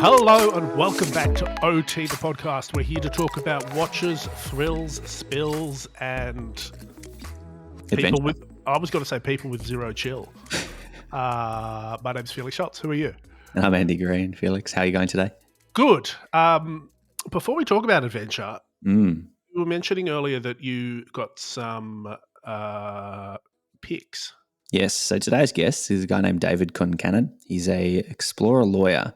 Hello and welcome back to OT, the podcast. We're here to talk about watches, thrills, spills, and people Adventure. with, I was going to say people with zero chill. My name's Felix Schultz. Who are you? And I'm Andy Green. Felix, how are you going today? Good. Before we talk about adventure, Mm. you were mentioning earlier that you got some picks. Yes, so today's guest is a guy named David Concannon. He's a explorer lawyer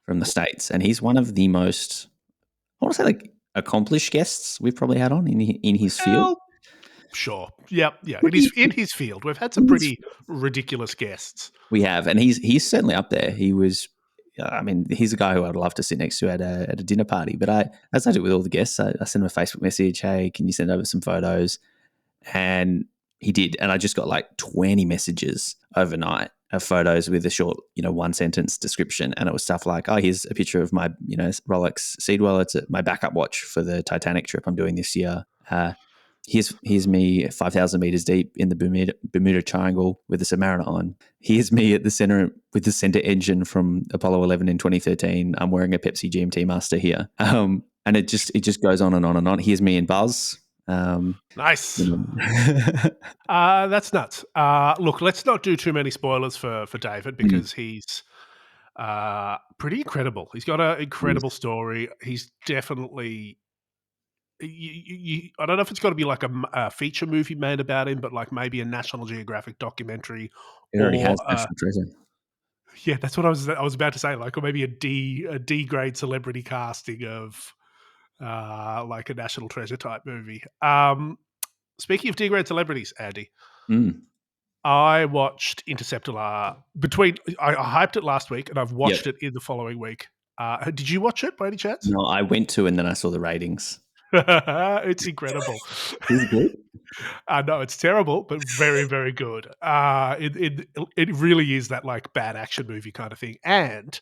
from the States, and he's one of the most, I want to say, like, accomplished guests we've probably had on in his field. Well, sure. Yeah. In his field. We've had some pretty ridiculous guests. We have, and he's certainly up there. He was, he's a guy who I'd love to sit next to at a dinner party. But as I do with all the guests, I send him a Facebook message. Hey, can you send over some photos? And he did, and I just got like 20 messages overnight of photos with a short, 1-sentence description, and it was stuff like, "Oh, here's a picture of my, Rolex Seedwell. It's my backup watch for the Titanic trip I'm doing this year. Here's me 5,000 meters deep in the Bermuda Triangle with the Submariner on. Here's me at the center with the center engine from Apollo 11 in 2013. I'm wearing a Pepsi GMT Master here." And it just goes on and on and on. Here's me in Buzz. Nice. That's nuts. Look, let's not do too many spoilers for David because he's pretty incredible. He's got an incredible story. He's definitely. I don't know if it's got to be like a feature movie made about him, but like maybe a National Geographic documentary. It already has National Treasure. Yeah, that's what I was about to say. Like, or maybe a D grade celebrity casting of like a National Treasure type movie. Speaking of D-grade celebrities, Andy, I watched Interceptor I hyped it last week, and I've watched it in the following week. Did you watch it by any chance? No, I went to, and then I saw the ratings. It's incredible. Is it good? No, it's terrible, but very, very good. It really is that like bad action movie kind of thing. And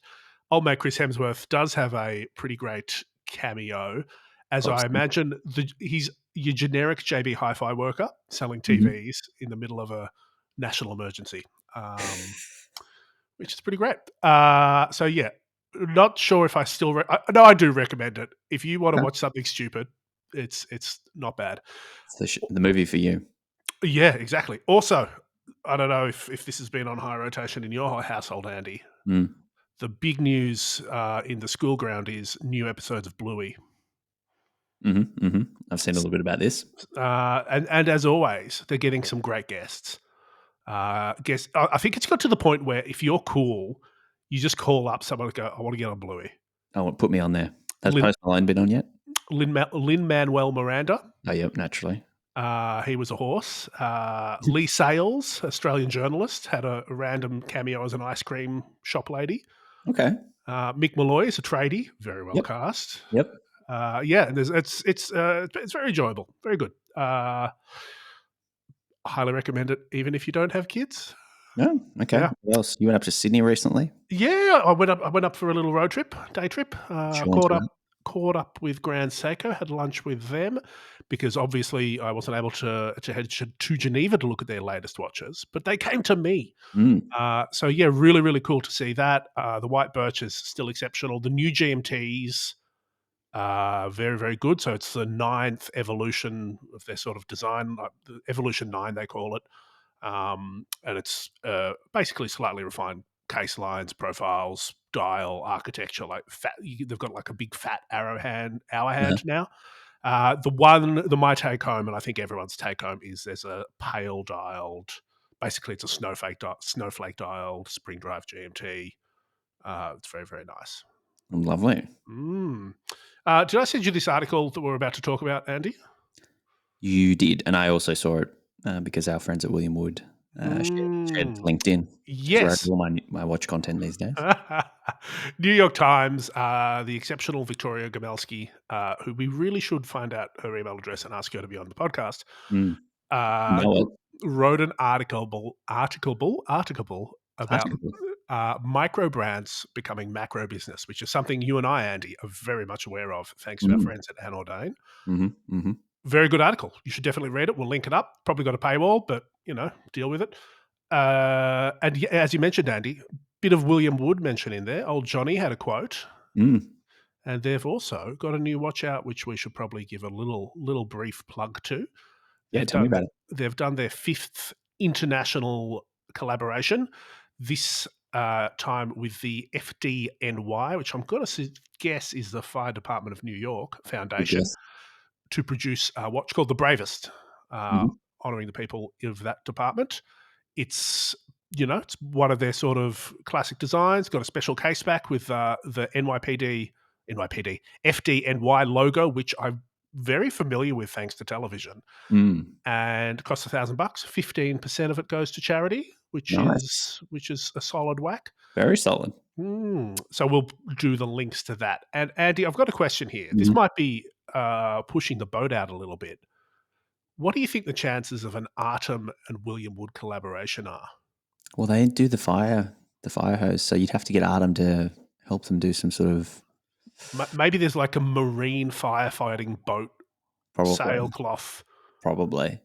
old mate Chris Hemsworth does have a pretty great cameo, as I imagine he's your generic JB Hi-Fi worker selling TVs in the middle of a national emergency, which is pretty great. So yeah, not sure if I still. No, I do recommend it if you want to watch something stupid. It's not bad. It's the movie for you. Yeah, exactly. Also, I don't know if this has been on high rotation in your household, Andy. The big news in the school ground is new episodes of Bluey. I've seen a little bit about this. And as always, they're getting some great guests. I think it's got to the point where if you're cool, you just call up someone and go, "I want to get on Bluey." Oh, put me on there. Has Post Malone been on yet? Lin-Manuel Miranda. Oh, yep, naturally. He was a horse. Lee Sales, Australian journalist, had a random cameo as an ice cream shop lady. Okay. Mick Malloy is a tradie, very well cast. Yep. And it's very enjoyable, very good. Highly recommend it, even if you don't have kids. No, okay. Yeah. What else? You went up to Sydney recently? Yeah, I went up for a little road trip, day trip. Caught up with Grand Seiko, had lunch with them because obviously I wasn't able to head to Geneva to look at their latest watches, but they came to me. So yeah, really, really cool to see that. The white birch is still exceptional. The new GMTs very, very good. So it's the 9th evolution of their sort of design, like the Evolution 9 they call it. And it's basically slightly refined case lines, profiles, dial, architecture, like fat. They've got like a big fat hour hand now. My take home, and I think everyone's take home, is there's a pale dialed. Basically, it's a snowflake dialed spring drive GMT. It's very, very nice. Lovely. Did I send you this article that we're about to talk about, Andy? You did, and I also saw it because our friends at William Wood shared LinkedIn. Yes. All my watch content these days. New York Times, the exceptional Victoria Gamelski, who we really should find out her email address and ask her to be on the podcast, wrote an article about micro brands becoming macro business, which is something you and I, Andy, are very much aware of, thanks to our friends at Anordain. Very good article. You should definitely read it. We'll link it up. Probably got a paywall, but, deal with it. And as you mentioned, Andy, bit of William Wood mention in there. Old Johnny had a quote. Mm. And they've also got a new watch out, which we should probably give a little brief plug to. Yeah, tell me about it. They've done their 5th international collaboration. This time with the FDNY, which I'm going to guess is the Fire Department of New York Good Foundation, guess. to produce a watch called the Bravest, Mhm. honouring the people of that department. It's it's one of their sort of classic designs. Got a special case back with the NYPD FDNY logo, which I'm very familiar with thanks to television, Mm. and costs $1,000. 15% of it goes to charity, which Nice. is a solid whack. Very solid. So we'll do the links to that. And Andy, I've got a question here. This Mhm. might be pushing the boat out a little bit. What do you think the chances of an Artem and William Wood collaboration are? Well, they do the fire hose, so you'd have to get Artem to help them do some sort of Maybe there's like a marine firefighting boat probably. sailcloth. Probably.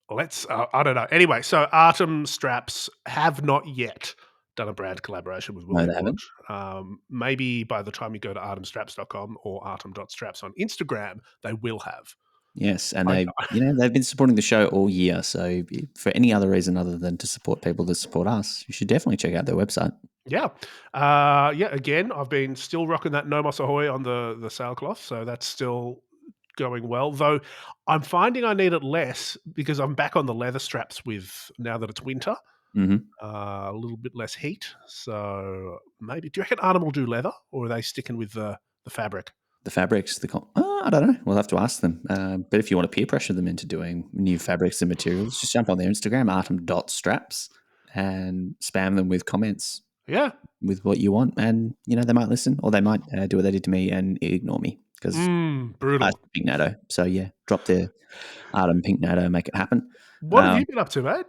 I don't know. Anyway, so Artem Straps have not yet done a brand collaboration with No, they William Wood. haven't. Maybe by the time you go to artemstraps.com or artem.straps on Instagram, they will have. Yes, and I, they've been supporting the show all year. So for any other reason other than to support people that support us, you should definitely check out their website. Yeah. Again, I've been still rocking that No Moss Ahoy on the sailcloth, so that's still going well. Though I'm finding I need it less because I'm back on the leather straps with now that it's winter. Mm-hmm. A little bit less heat. So maybe do you reckon Artem will do leather, or are they sticking with the fabric? The fabrics, I don't know. We'll have to ask them. But if you want to peer pressure them into doing new fabrics and materials, just jump on their Instagram, artem.straps, and spam them with comments Yeah. with what you want. And, they might listen or they might do what they did to me and ignore me because I Brutal. pink NATO. So, yeah, drop their Artem pink NATO, make it happen. What have you been up to, mate?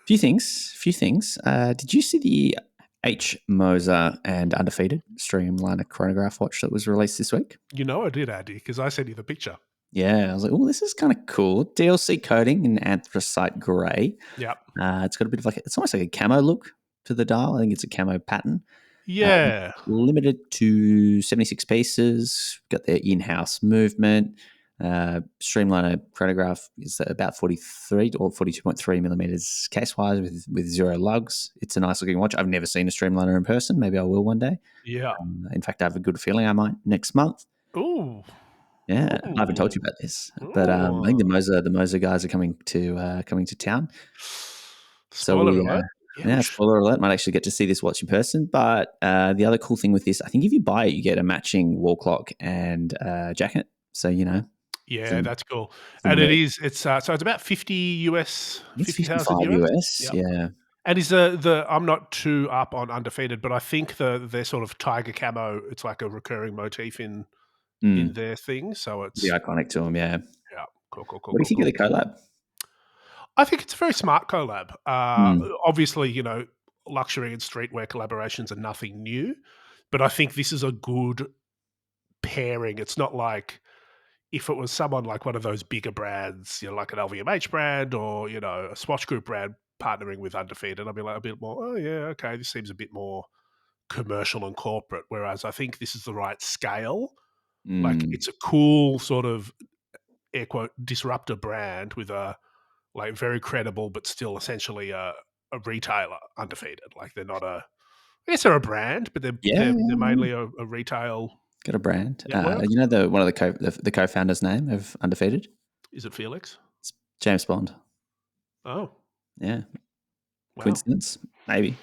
Few things. Did you see the H. Moser and Undefeated Streamliner chronograph watch that was released this week? You know I did, Andy, because I sent you the picture. Yeah, I was like, oh, this is kind of cool. DLC coating in anthracite grey. Yep. It's got a bit of it's almost like a camo look to the dial. I think it's a camo pattern. Yeah. Limited to 76 pieces. Got their in-house movement. Streamliner chronograph is about 43 or 42.3 millimeters case-wise with 0 lugs. It's a nice looking watch. I've never seen a Streamliner in person. Maybe I will one day. Yeah. In fact, I have a good feeling I might next month. Ooh. Yeah, I haven't told you about this, but I think the Moser guys are coming to town. So Spoiler alert. spoiler alert, might actually get to see this watch in person. But the other cool thing with this, I think if you buy it, you get a matching wall clock and jacket. So Yeah, that's cool. some And merch. it's so it's about 50 US, It's 50,000 55 US. US. Yep. Yeah. And is the I'm not too up on Undefeated, but I think their sort of tiger camo, it's like a recurring motif in their thing. So Be it's iconic to them, yeah. yeah, cool. What do you think of the collab? I think it's a very smart collab. Mm. Obviously, luxury and streetwear collaborations are nothing new, but I think this is a good pairing. It's not like if it was someone like one of those bigger brands, like an LVMH brand or, a Swatch Group brand partnering with Undefeated, I'd be like a bit more, oh, yeah, okay, this seems a bit more commercial and corporate. Whereas I think this is the right scale. Like Mm. it's a cool sort of air quote disruptor brand with a like very credible, but still essentially a retailer. Undefeated. Like they're not I guess they're a brand, but they're Yeah, they're, yeah, they're yeah. mainly a retail Got a brand. network. One of the co-founders' name of Undefeated? Is it Felix? It's James Bond. Oh, Yeah. wow. Coincidence? Maybe.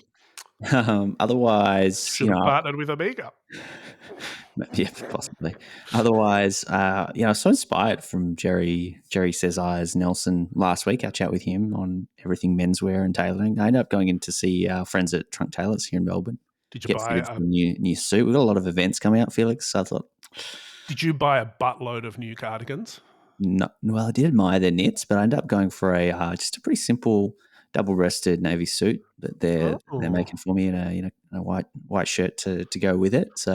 Otherwise, Should have partnered with Amiga. yeah, possibly. Otherwise, I was so inspired from Jerry Says Eyes Nelson last week. I chat with him on everything menswear and tailoring. I ended up going in to see our friends at Trunk Tailors here in Melbourne. Did you Get buy fitted for a new suit. We've got a lot of events coming up, Felix. So I thought, a buttload of new cardigans? no, well, I did admire their knits, but I ended up going for a just a pretty simple double-breasted navy suit that they're making for me in a white shirt to go with it. So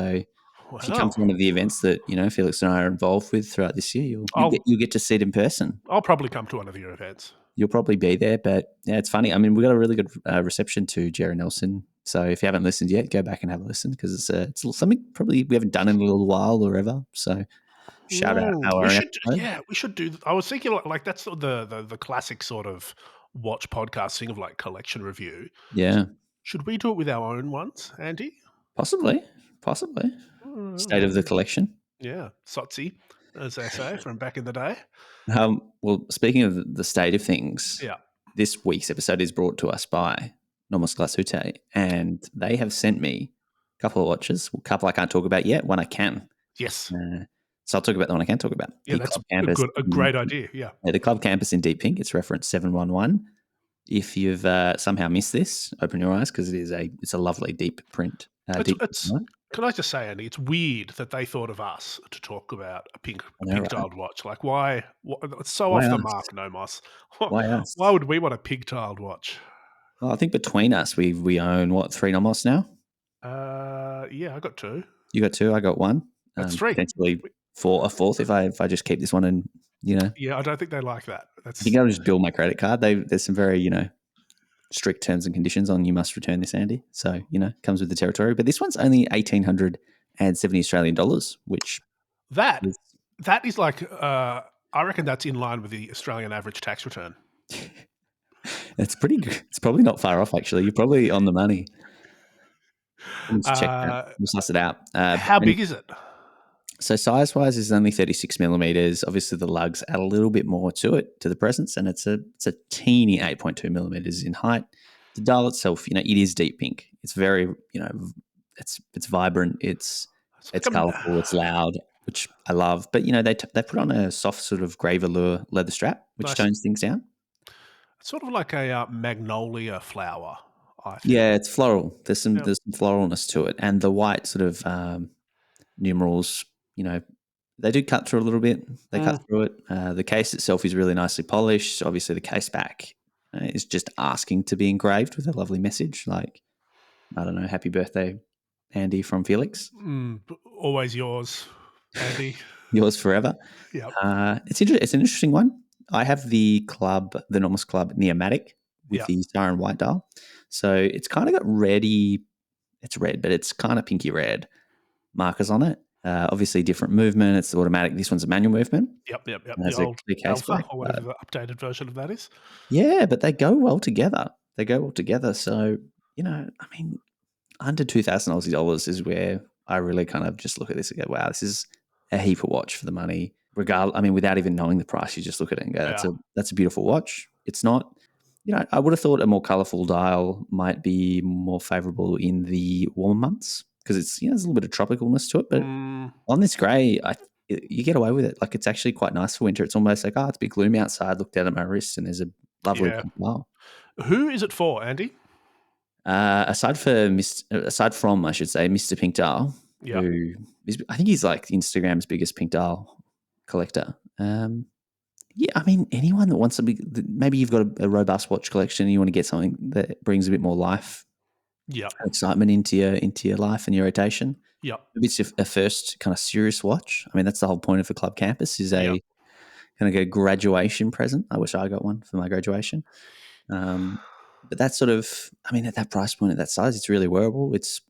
if you come Wow. to one of the events that Felix and I are involved with throughout this year, you'll get to see it in person. I'll probably come to one of your events. You'll probably be there, but yeah, it's funny. I mean, we got a really good reception to Jerry Nelson So if you haven't listened yet, go back and have a listen because it's something probably we haven't done in a little while or ever. So shout out We our should, episode. we should do. I was thinking like that's the classic sort of watch podcast thing of like collection review. Yeah, Should we do it with our own ones, Andy? possibly. State of the collection. Yeah, Sotsy, as they say from back in the day. Well, speaking of the state of things, Yeah. this week's episode is brought to us by Nomos Glashute, and they have sent me a couple of watches. A couple I can't talk about yet. One I can. Yes. So I'll talk about the one I can talk about. Yeah, The that's Club Campus a great idea. Yeah. The Club Campus in Deep Pink. It's reference 711. If you've somehow missed this, open your eyes because it's a lovely deep print. Can I just say, Andy, it's weird that they thought of us to talk about a pink dialed watch. Like, why? It's so off the mark, Nomos. Why us? Why would we want a pink tiled watch? Well, I think between us, we own what, 3 Nomos now? Yeah, I got 2. You got 2. I got 1. That's 3. Potentially a fourth if I just keep this one and Yeah, I don't think they like that. I think I'll just bill my credit card. There's some very strict terms and conditions on you must return this, Andy. So comes with the territory. But this one's only $1,870 Australian dollars, which that is like I reckon that's in line with the Australian average tax return. It's pretty good. It's probably not far off, actually. You're probably on the money. Let's check that. We'll suss it out. How big is it? So size-wise, is only 36 millimeters. Obviously, the lugs add a little bit more to it, to the presence, and it's a teeny 8.2 millimeters in height. The dial itself, it is deep pink. It's very, it's vibrant. It's colorful. It's loud, which I love. But they put on a soft sort of grey velour leather strap, which tones things down. It's sort of like a magnolia flower. I think. Yeah, it's floral. There's some floralness to it, and the white sort of numerals. They do cut through a little bit. They cut through it. The case itself is really nicely polished. Obviously, the case back is just asking to be engraved with a lovely message, like, I don't know, happy birthday, Andy from Felix. Always yours, Andy. Yours forever. Yeah. It's an interesting one. I have the Nomos Club Neomatic with the siren white dial. So it's kind of got reddy. It's red, but it's kind of pinky red markers on it. Obviously, different movement. It's automatic. This one's a manual movement. Yep. The old Alpha, or whatever the updated version of that is. Yeah, but they go well together. So, under 2,000 Aussie dollars is where I really kind of just look at this and go, wow, this is a heap of watch for the money. Without even knowing the price, you just look at it and go, that's a beautiful watch. It's not, I would have thought a more colourful dial might be more favourable in the warmer months because it's, there's a little bit of tropicalness to it. But on this grey, you get away with it. Like, it's actually quite nice for winter. It's almost like, it's a bit gloomy outside. Look down at my wrist and there's a lovely dial. Who is it for, Andy? Aside from, I should say, Mr. Pink Dial, who is, I think he's like Instagram's biggest pink dial collector. Anyone that wants maybe you've got a robust watch collection and you want to get something that brings a bit more life, excitement into your life and your rotation. Maybe it's a first kind of serious watch. That's the whole point of a Club Campus is a kind of a graduation present. I wish I got one for my graduation. But that's sort of, at that price point, at that size, it's really wearable. It's,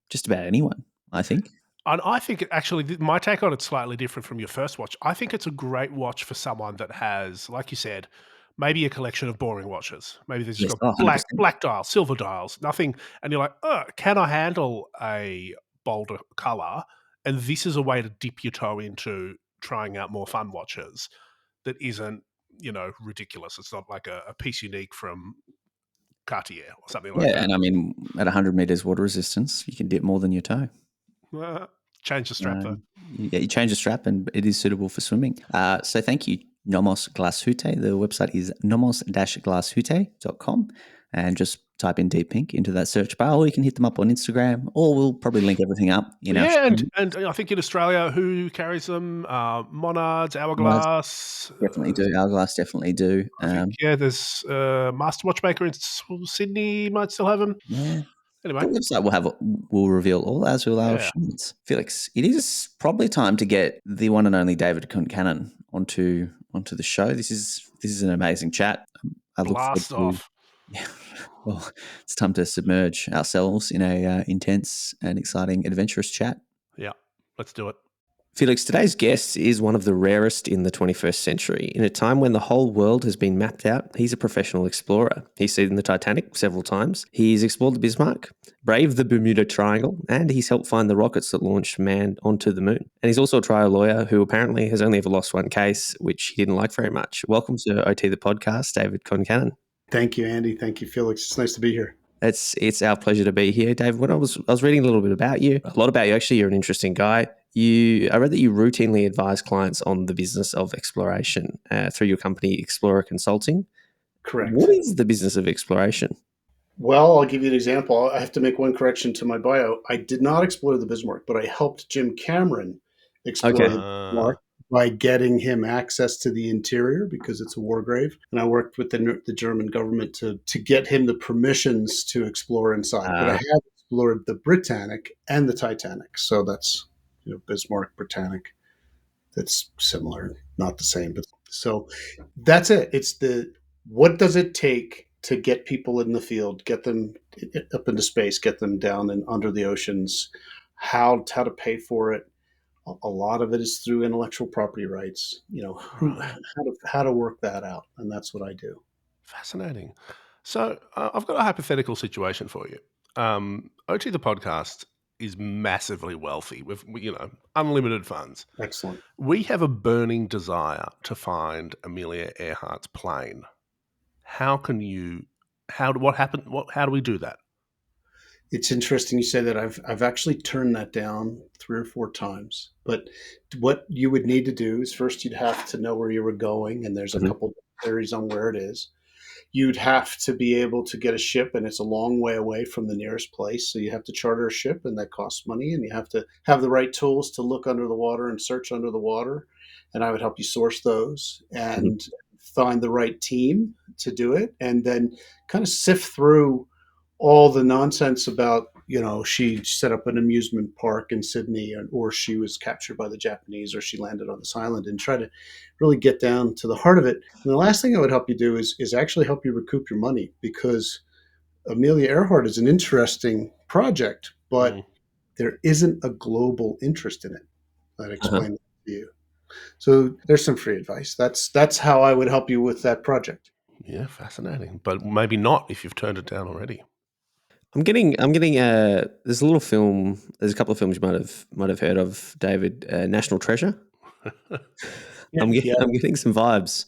just about anyone, I think. And I think actually my take on it's slightly different from your first watch. I think it's a great watch for someone that has, like you said, maybe a collection of boring watches. Maybe there's just got black dials, silver dials, nothing. And you're like, can I handle a bolder color? And this is a way to dip your toe into trying out more fun watches that isn't, ridiculous. It's not like a piece unique from Cartier or something like that. Yeah, and at 100 meters water resistance, you can dip more than your toe. Change the strap though. Yeah, you change the strap and it is suitable for swimming. So thank you, Nomos Glashute. The website is nomos-glashute.com and just type in Deep Pink into that search bar, or you can hit them up on Instagram, or we'll probably link everything up. And I think in Australia, who carries them? Monards, Hourglass. Definitely do. Hourglass definitely do. There's Master Watchmaker in Sydney might still have them. Yeah. Anyway, the website will reveal all, as will our shirts. Felix, it is probably time to get the one and only David Concannon onto the show. This is an amazing chat. I look forward to Yeah. Well, it's time to submerge ourselves in a intense and exciting, adventurous chat. Yeah, let's do it. Felix, today's guest is one of the rarest in the 21st century. In a time when the whole world has been mapped out, he's a professional explorer. He's seen the Titanic several times. He's explored the Bismarck, braved the Bermuda Triangle, and he's helped find the rockets that launched man onto the moon. And he's also a trial lawyer who apparently has only ever lost one case, which he didn't like very much. Welcome to OT the podcast, David Concannon. Thank you, Andy. Thank you, Felix. It's nice to be here. It's our pleasure to be here, Dave. When I was reading a little bit about you, a lot about you. Actually, you're an interesting guy. I read that you routinely advise clients on the business of exploration through your company, Explorer Consulting. Correct. What is the business of exploration? Well, I'll give you an example. I have to make one correction to my bio. I did not explore the Bismarck, but I helped Jim Cameron explore the Bismarck by getting him access to the interior because it's a war grave. And I worked with the German government to get him the permissions to explore inside. But I have explored the Britannic and the Titanic. So that's Bismarck, Britannic. That's similar, not the same. But so that's it. It's what does it take to get people in the field, get them up into space, get them down and under the oceans, how to pay for it. A lot of it is through intellectual property rights, how to work that out. And that's what I do. Fascinating. So I've got a hypothetical situation for you. OT the podcast is massively wealthy with, unlimited funds. Excellent. We have a burning desire to find Amelia Earhart's plane. How do we do that? It's interesting you say that. I've actually turned that down 3 or 4 times. But what you would need to do is first you'd have to know where you were going, and there's a couple theories on where it is. You'd have to be able to get a ship, and it's a long way away from the nearest place. So you have to charter a ship, and that costs money, and you have to have the right tools to look under the water and search under the water. And I would help you source those and find the right team to do it, and then kind of sift through all the nonsense about, she set up an amusement park in Sydney, or she was captured by the Japanese, or she landed on this island, and try to really get down to the heart of it. And the last thing I would help you do is actually help you recoup your money, because Amelia Earhart is an interesting project, but there isn't a global interest in it. I'd explain that to you. So there's some free advice. That's how I would help you with that project. Yeah, fascinating. But maybe not if you've turned it down already. I'm getting. There's a little film. There's a couple of films you might have heard of, David. National Treasure. I'm getting some vibes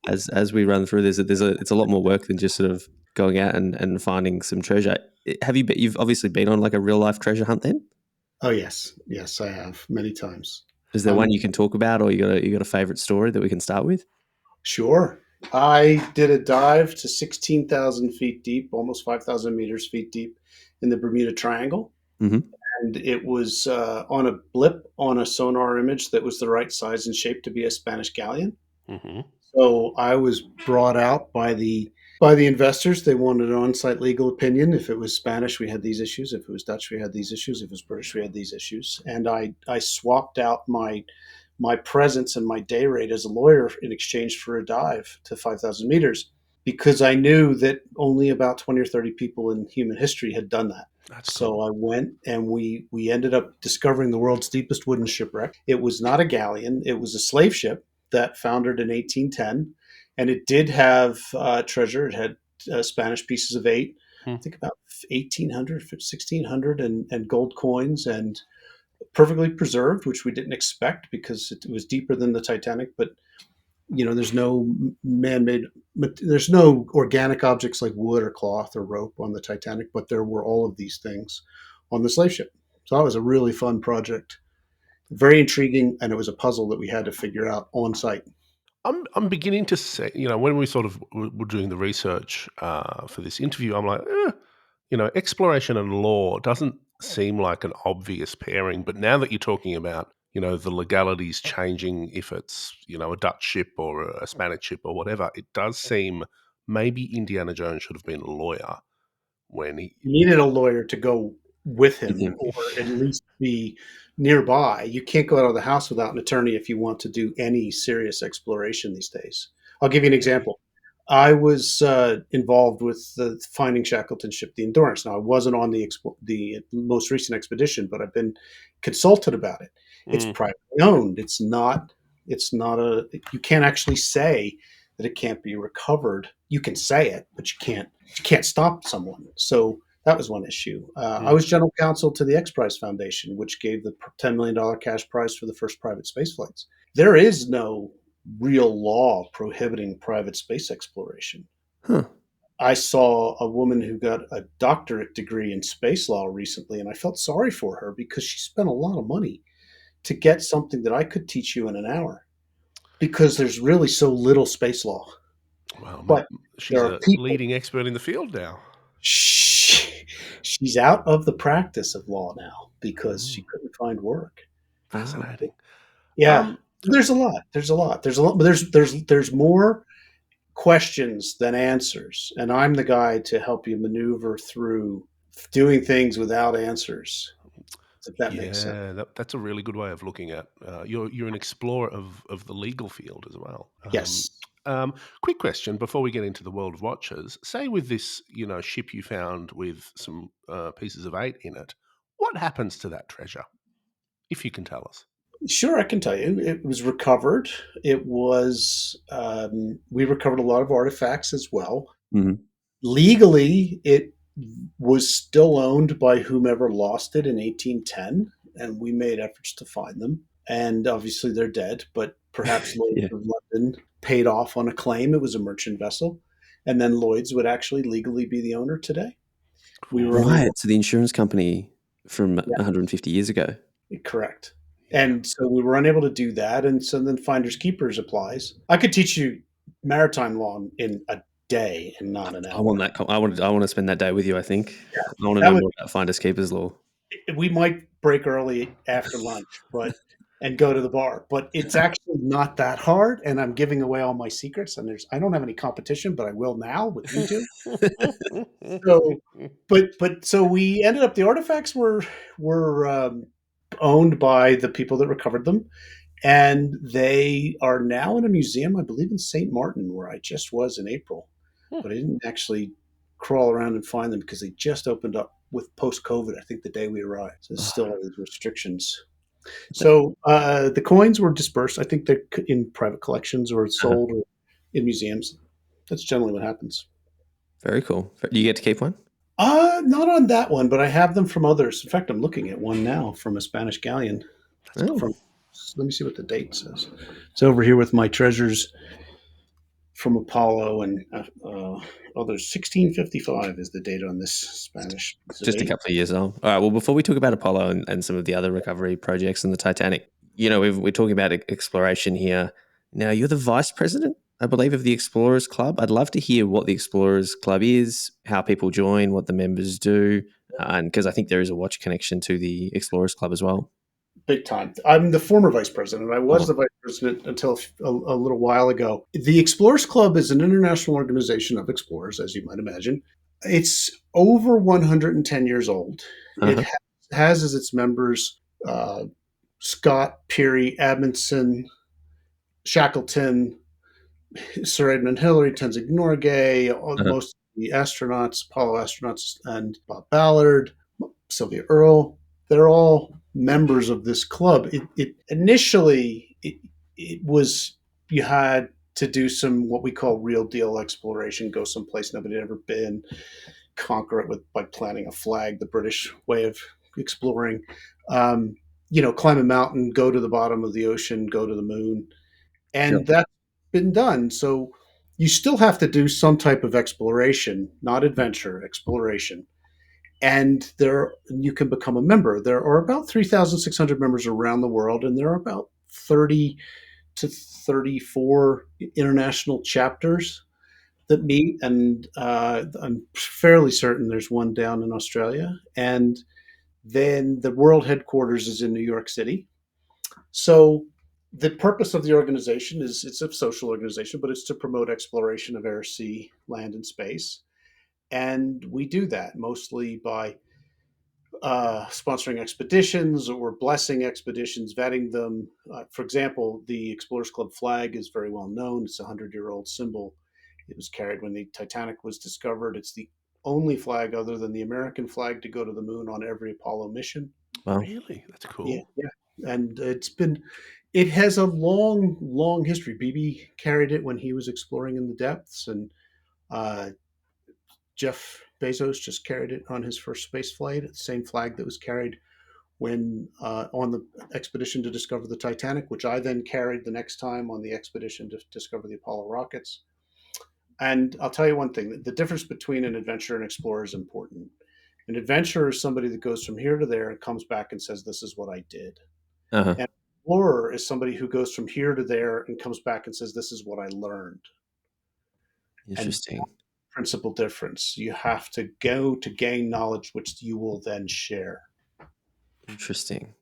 as we run through this. It's a lot more work than just sort of going out and finding some treasure. You've obviously been on like a real life treasure hunt then? Oh yes, I have many times. Is there one you can talk about, or you got a favorite story that we can start with? Sure. I did a dive to 16,000 feet deep, almost 5,000 feet deep in the Bermuda Triangle. And it was on a blip on a sonar image that was the right size and shape to be a Spanish galleon. So I was brought out by the investors. They wanted an on-site legal opinion. If it was Spanish, we had these issues. If it was Dutch, we had these issues. If it was British, we had these issues. And I swapped out my presence and my day rate as a lawyer in exchange for a dive to 5,000 meters, because I knew that only about 20 or 30 people in human history had done that. So I went, and we ended up discovering the world's deepest wooden shipwreck. It was not a galleon. It was a slave ship that foundered in 1810. And it did have treasure. It had Spanish pieces of 8, I think about 1,800, 1,600, and gold coins, and perfectly preserved, which we didn't expect because it was deeper than the Titanic. But there's no man-made, there's no organic objects like wood or cloth or rope on the Titanic, but there were all of these things on the slave ship. So that was a really fun project, very intriguing, and it was a puzzle that we had to figure out on site. I'm beginning to say, when we sort of were doing the research for this interview, I'm like, exploration and law doesn't seem like an obvious pairing. But now that you're talking about, the legalities changing if it's, a Dutch ship or a Spanish ship or whatever, it does seem maybe Indiana Jones should have been a lawyer when he needed a lawyer to go with him, or at least be nearby. You can't go out of the house without an attorney if you want to do any serious exploration these days. I'll give you an example. I was involved with the Finding Shackleton's ship, the Endurance. Now, I wasn't on the most recent expedition, but I've been consulted about it. It's Mm. privately owned. It's not. It's not a. You can't actually say that it can't be recovered. You can say it, but you can't. You can't stop someone. So that was one issue. I was general counsel to the X Prize Foundation, which gave the $10 million cash prize for the first private space flights. There is no real law prohibiting private space exploration. Huh. I saw a woman who got a doctorate degree in space law recently, and I felt sorry for her because she spent a lot of money to get something that I could teach you in an hour because there's really so little space law. Well, But she's there are a people. leading expert in the field now. She's out of the practice of law now because she couldn't find work. Fascinating. Yeah, there's a lot. But there's more questions than answers, and I'm the guy to help you maneuver through doing things without answers. If that makes sense. Yeah, that's a really good way of looking at. You're an explorer of the legal field as well. Yes. Quick question before we get into the world of watches. Say with this, ship you found with some pieces of 8 in it, what happens to that treasure? If you can tell us. Sure, I can tell you. It was recovered. It was, we recovered a lot of artifacts as well. Mm-hmm. Legally, it was still owned by whomever lost it in 1810, and we made efforts to find them. And obviously, they're dead, but perhaps Lloyd's of London paid off on a claim. It was a merchant vessel. And then Lloyd's would actually legally be the owner today. We were Right. So the insurance company from 150 years ago. Correct. And so we were unable to do that. And so then finders keepers applies. I could teach you maritime law in a day and not an hour. I want that. I want to spend that day with you. I think. Yeah. I want to know more about finders keepers law. We might break early after lunch, and go to the bar. But it's actually not that hard. And I'm giving away all my secrets. And I don't have any competition, but I will now with you two. So we ended up. The artifacts were owned by the people that recovered them, and they are now in a museum, I believe, in St. Martin, where I just was in April. But I didn't actually crawl around and find them because they just opened up with post-COVID, I think the day we arrived. So there's still all these restrictions. So the coins were dispersed. I think they're in private collections or sold or in museums. That's generally what happens. Very cool. Do you get to keep one? Not on that one, but I have them from others. In fact, I'm looking at one now from a Spanish galleon. Let me see what the date says. It's over here with my treasures from Apollo and others. 1655 is the date on this Spanish. Just a couple of years old. All right. Well, before we talk about Apollo and some of the other recovery projects and the Titanic, we're talking about exploration here. Now, you're the vice president, I believe, of the Explorers Club. I'd love to hear what the Explorers Club is, how people join, what the members do, and because I think there is a watch connection to the Explorers Club as well. Big time. I'm the former vice president. I was the vice president until a little while ago. The Explorers Club is an international organization of explorers, as you might imagine. It's over 110 years old. It has as its members Scott, Peary, Amundsen, Shackleton, Sir Edmund Hillary, Tenzing Norgay, most of the astronauts, Apollo astronauts, and Bob Ballard, Sylvia Earle. They're all members of this club. Initially was you had to do some what we call real deal exploration, go someplace nobody had ever been, conquer it by planting a flag, the British way of exploring. Climb a mountain, go to the bottom of the ocean, go to the moon, and that's been done. So you still have to do some type of exploration, not adventure, exploration. And you can become a member. There are about 3,600 members around the world, and there are about 30 to 34 international chapters that meet. And I'm fairly certain there's one down in Australia. And then the world headquarters is in New York City. So the purpose of the organization it's a social organization, but it's to promote exploration of air, sea, land, and space. And we do that mostly by sponsoring expeditions or blessing expeditions, vetting them. For example, the Explorers Club flag is very well known. It's a 100-year-old symbol. It was carried when the Titanic was discovered. It's the only flag other than the American flag to go to the moon on every Apollo mission. Wow. Really? That's cool. Yeah. And it has a long, long history. BB carried it when he was exploring in the depths, and uh, Jeff Bezos just carried it on his first space flight. It's the same flag that was carried when on the expedition to discover the Titanic, which I then carried the next time on the expedition to discover the Apollo rockets. And I'll tell you one thing: the difference between an adventurer and explorer is important. An adventurer is somebody that goes from here to there and comes back and says, "This is what I did." Uh-huh. And an explorer is somebody who goes from here to there and comes back and says, "This is what I learned." Interesting. And principal difference. You have to go to gain knowledge, which you will then share. Interesting.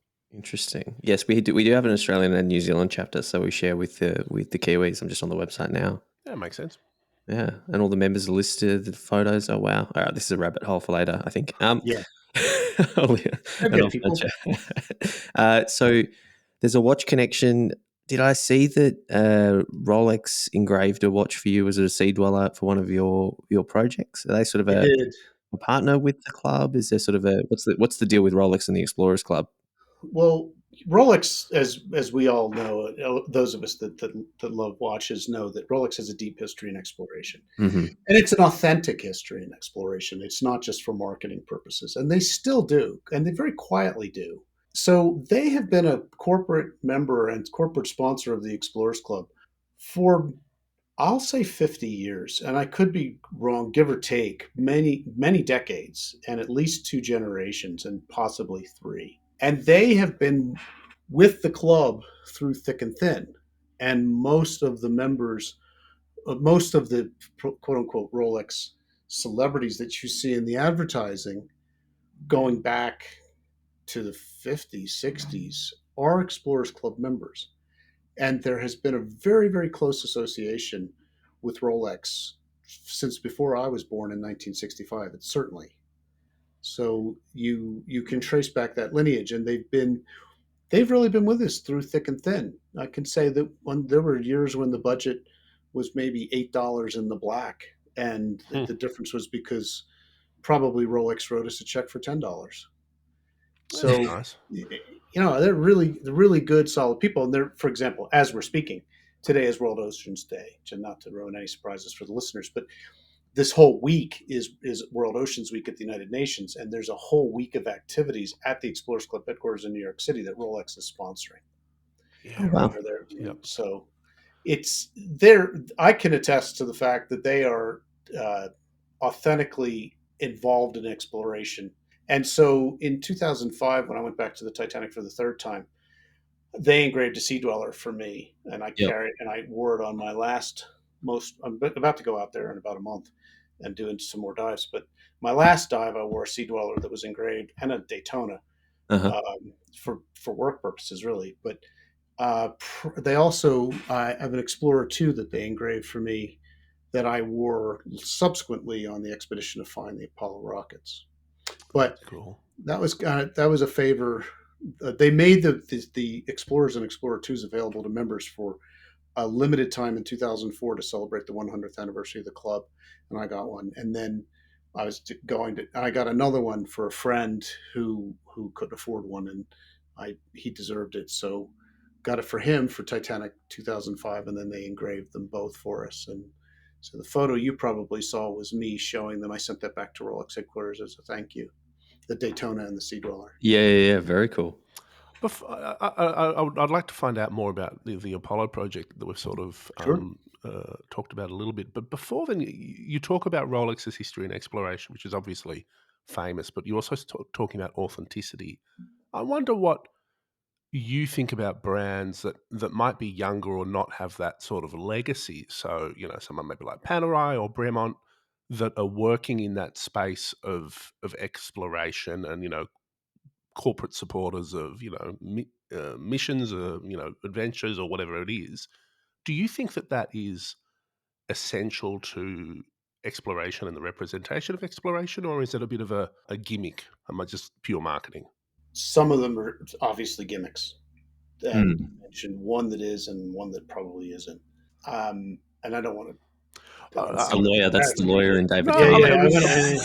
Yes, we do have an Australian and New Zealand chapter, so we share with the Kiwis. I'm just on the website now. That makes sense. Yeah, and all the members are listed. The photos. Oh wow! All right, this is a rabbit hole for later, I think. Yeah. People. So there's a watch connection. Did I see that Rolex engraved a watch for you as a Sea Dweller for one of your projects? Are they sort of a partner with the club? Is there sort of a what's the deal with Rolex and the Explorers Club? Well, Rolex, as we all know, those of us that love watches know that Rolex has a deep history in exploration, Mm-hmm. and it's an authentic history in exploration. It's not just for marketing purposes, and they still do, and they very quietly do. So they have been a corporate member and corporate sponsor of the Explorers Club for, I'll say, 50 years, and I could be wrong, give or take, many decades, and at least 2 generations, and possibly 3. And they have been with the club through thick and thin. And most of the members, most of the quote unquote Rolex celebrities that you see in the advertising going back to the 50s, 60s are Explorers Club members. And there has been a very, very close association with Rolex since before I was born in 1965. It's certainly. So you can trace back that lineage, and they've really been with us through thick and thin. I can say that when there were years when the budget was maybe $8 in the black, and the difference was because probably Rolex wrote us a check for $10. So nice. they're really good, solid people. And they're, for example, as we're speaking, today is World Oceans Day. And not to ruin any surprises for the listeners, but this whole week is World Oceans Week at the United Nations, and there's a whole week of activities at the Explorers Club headquarters in New York City that Rolex is sponsoring. Yeah, wow. Yep. So it's there. I can attest to the fact that they are authentically involved in exploration. And so in 2005, when I went back to the Titanic for the third time, they engraved a Sea Dweller for me, and I carried and I wore it on my last I'm about to go out there in about a month and doing some more dives. But my last dive, I wore a Sea Dweller that was engraved, and a Daytona for work purposes, really. But they also I have an Explorer 2 that they engraved for me that I wore subsequently on the expedition to find the Apollo rockets. But cool. That was a favor. They made the Explorers and Explorer 2s available to members for a limited time in 2004 to celebrate the 100th anniversary of the club, and I got one. And then I got another one for a friend who couldn't afford one, and he deserved it, so got it for him for Titanic 2005, and then they engraved them both for us. And so the photo you probably saw was me showing them. I sent that back to Rolex headquarters as a thank you. The Daytona and the Sea Dweller. Yeah, very cool. I'd like to find out more about the Apollo project that we've sort of talked about a little bit. But before then, you talk about Rolex's history and exploration, which is obviously famous, but you're also talking about authenticity. I wonder what you think about brands that might be younger or not have that sort of legacy. So, someone maybe like Panerai or Bremont that are working in that space of exploration and, corporate supporters of, missions or, adventures or whatever it is. Do you think that is essential to exploration and the representation of exploration, or is it a bit of a gimmick? Am I just pure marketing? Some of them are obviously gimmicks. And you mentioned one that is and one that probably isn't. And I don't want to. That's the lawyer. That's the lawyer in David No, Concannon.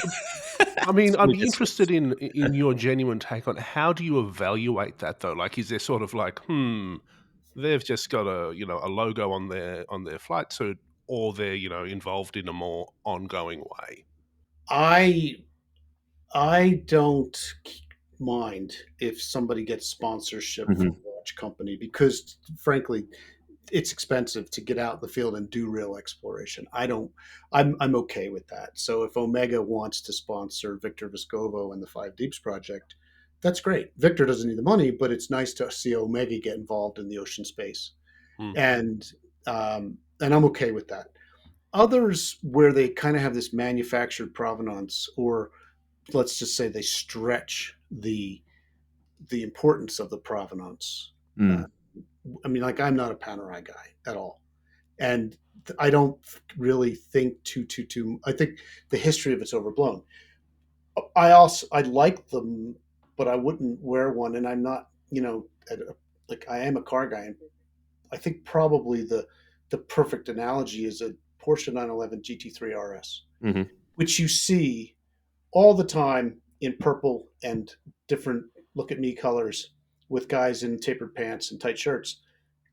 I mean, I'd be interested in your genuine take on how do you evaluate that though? Like, is there sort of like, they've just got a logo on their flight suit, or they're involved in a more ongoing way? I don't mind if somebody gets sponsorship from a watch company because, frankly, it's expensive to get out in the field and do real exploration. I'm okay with that. So if Omega wants to sponsor Victor Vescovo and the Five Deeps project, that's great. Victor doesn't need the money, but it's nice to see Omega get involved in the ocean space, and I'm okay with that. Others where they kind of have this manufactured provenance, or let's just say they stretch the importance of the provenance. I mean, like, I'm not a Panerai guy at all, and I don't really think too. I think the history of it's overblown. I like them, but I wouldn't wear one, and I'm not, like, I am a car guy, and I think probably the perfect analogy is a Porsche 911 GT3 RS, which you see all the time in purple and different look at me colors with guys in tapered pants and tight shirts,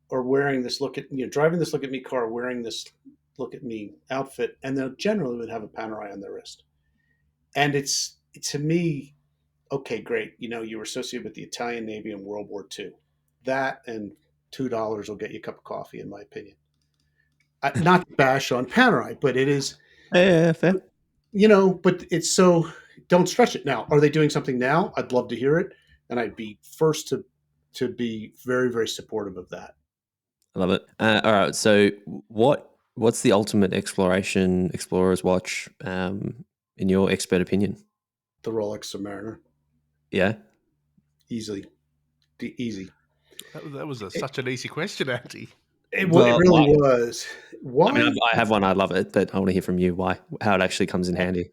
or wearing this driving this look at me car, wearing this look at me outfit, and they generally would have a Panerai on their wrist. And it's, to me, okay, great. You were associated with the Italian Navy in World War II. That and $2 will get you a cup of coffee, in my opinion. Not to bash on Panerai, but it is, Yeah, fair. But it's so, don't stretch it. Now, are they doing something now? I'd love to hear it, and I'd be first to be very, very supportive of that. I love it. All right, so what's the ultimate explorer's watch in your expert opinion? The Rolex Submariner. Yeah, easily, easy. That was such an easy question, Andy. It really was. Why? I mean, I have one. I love it, but I want to hear from you how it actually comes in handy.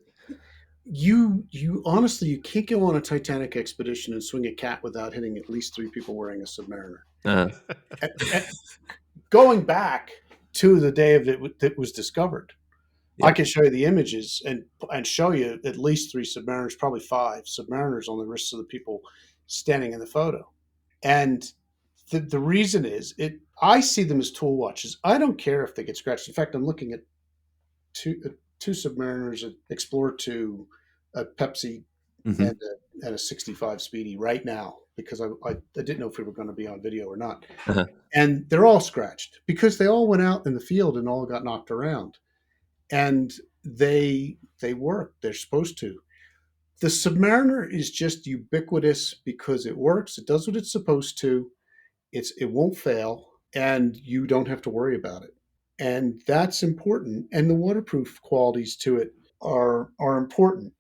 You honestly, you can't go on a Titanic expedition and swing a cat without hitting at least 3 people wearing a Submariner. Going back to the day of it was discovered, I can show you the images and show you at least 3 Submariners, probably 5 Submariners on the wrists of the people standing in the photo. And the reason is, I see them as tool watches. I don't care if they get scratched. In fact, I'm looking at two Submariners, an Explorer 2, a Pepsi, and a 65 Speedy right now, because I didn't know if we were going to be on video or not. And they're all scratched because they all went out in the field and all got knocked around. And they work. They're supposed to. The Submariner is just ubiquitous because it works. It does what it's supposed to. It won't fail, and you don't have to worry about it. And that's important. And the waterproof qualities to it are important.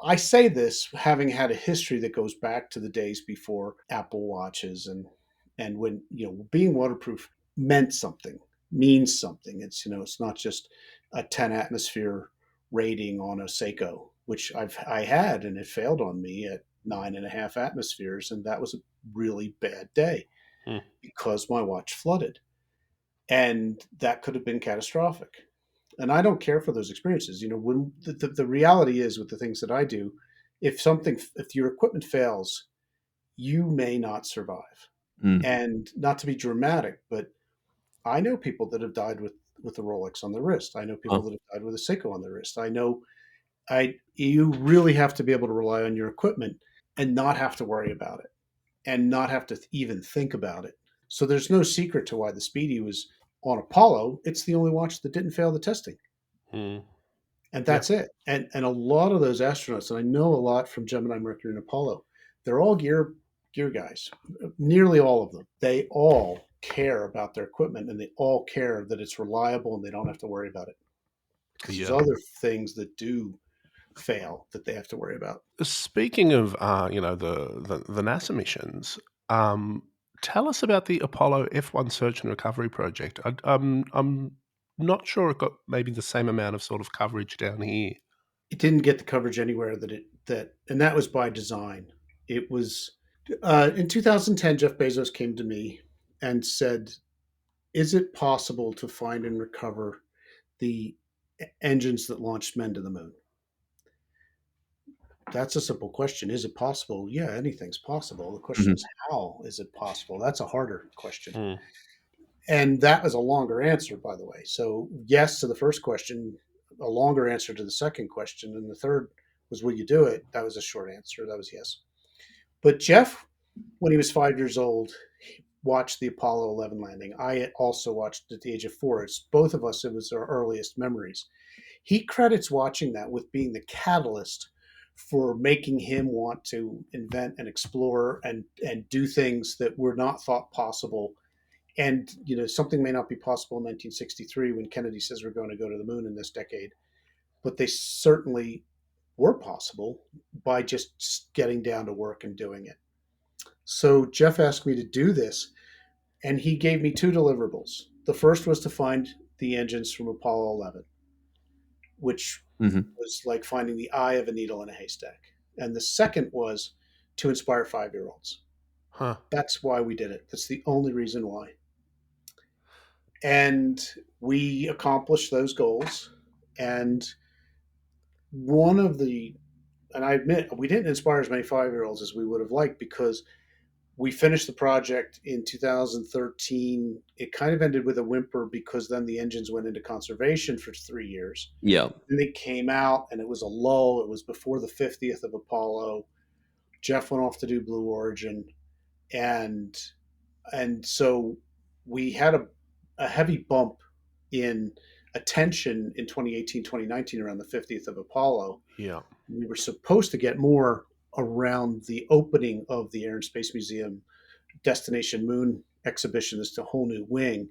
I say this having had a history that goes back to the days before Apple Watches, and when being waterproof means something. It's not just a 10 atmosphere rating on a Seiko, which I had, and it failed on me at 9.5 atmospheres, and that was a really bad day because my watch flooded, and that could have been catastrophic. And I don't care for those experiences. When the reality is, with the things that I do, if your equipment fails, you may not survive. And not to be dramatic, but I know people that have died with a Rolex on their wrist. I know people that have died with a Seiko on their wrist. You really have to be able to rely on your equipment and not have to worry about it, and not have to even think about it. So there's no secret to why the Speedy was on Apollo. It's the only watch that didn't fail the testing. And that's it. And a lot of those astronauts, and I know a lot from Gemini, Mercury, and Apollo, they're all gear guys. Nearly all of them. They all care about their equipment, and they all care that it's reliable and they don't have to worry about it. Because there's other things that do fail that they have to worry about. Speaking of the NASA missions, tell us about the Apollo F1 search and recovery project. I'm not sure it got maybe the same amount of sort of coverage down here. It didn't get the coverage anywhere and that was by design. It was in 2010. Jeff Bezos came to me and said, "Is it possible to find and recover the engines that launched men to the moon? That's a simple question. Is it possible? Yeah, anything's possible. The question is, how is it possible? That's a harder question. Mm. And that was a longer answer, by the way. So, yes to the first question, a longer answer to the second question. And the third was, will you do it? That was a short answer. That was yes. But Jeff, when he was 5 years old, watched the Apollo 11 landing. I also watched at the age of 4. It's both of us, it was our earliest memories. He credits watching that with being the catalyst for making him want to invent and explore and do things that were not thought possible. And something may not be possible in 1963 when Kennedy says we're going to go to the moon in this decade, but they certainly were possible by just getting down to work and doing it. So Jeff asked me to do this, and he gave me 2 deliverables. The first was to find the engines from Apollo 11, which was like finding the eye of a needle in a haystack. And the second was to inspire 5-year-olds. Huh. That's why we did it. That's the only reason why. And we accomplished those goals. And I admit, we didn't inspire as many 5-year-olds as we would have liked, because we finished the project in 2013. It kind of ended with a whimper, because then the engines went into conservation for 3 years. Yeah. And they came out, and it was a lull. It was before the 50th of Apollo. Jeff went off to do Blue Origin. And so we had a heavy bump in attention in 2018, 2019 around the 50th of Apollo. Yeah. We were supposed to get more around the opening of the Air and Space Museum Destination Moon exhibition. This is a whole new wing,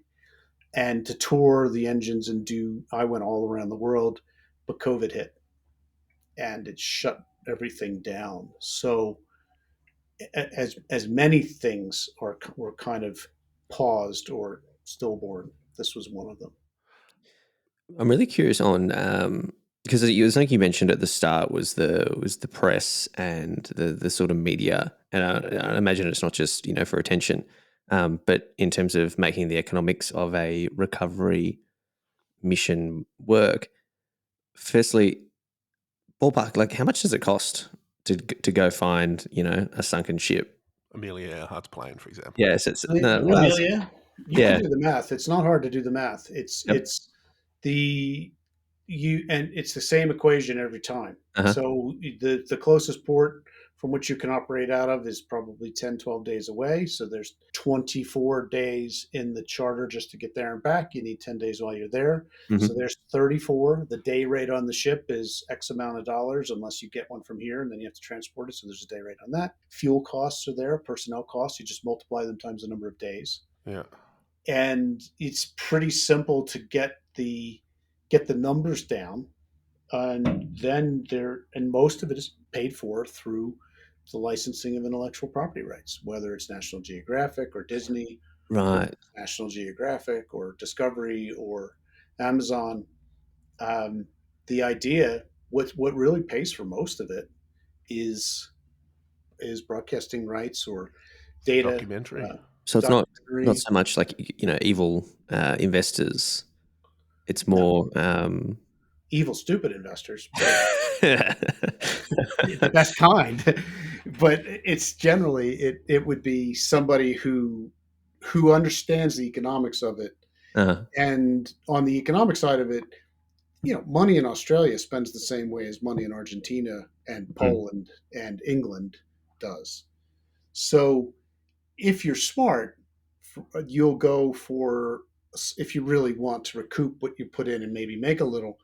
and to tour the engines and I went all around the world, but COVID hit and it shut everything down. So as many things were kind of paused or stillborn, this was one of them. I'm really curious on because it was like you mentioned at the start was the press and the sort of media, and I imagine it's not just for attention, but in terms of making the economics of a recovery mission work. Firstly, ballpark, like how much does it cost to go find a sunken ship? Amelia Earhart's plane, for example. Yes, Amelia. You can do the math. It's not hard to do the math. It's the same equation every time. So the closest port from which you can operate out of is probably 10, 12 days away. So there's 24 days in the charter just to get there and back. You need 10 days while you're there. So there's 34. The day rate on the ship is X amount of dollars, unless you get one from here and then you have to transport it. So there's a day rate on that. Fuel costs are there, personnel costs. You just multiply them times the number of days. Yeah. And it's pretty simple to get the numbers down, and then most of it is paid for through the licensing of intellectual property rights, whether it's National Geographic or Disney, right? National Geographic or Discovery or Amazon. The idea, what really pays for most of it, is broadcasting rights or data. Documentary. So it's not so much like evil investors. It's more evil, stupid investors, the best kind. But it's generally it would be somebody who understands the economics of it. And on the economic side of it, money in Australia spends the same way as money in Argentina and Poland and England does. So if you're smart, you'll go for, if you really want to recoup what you put in and maybe make a little,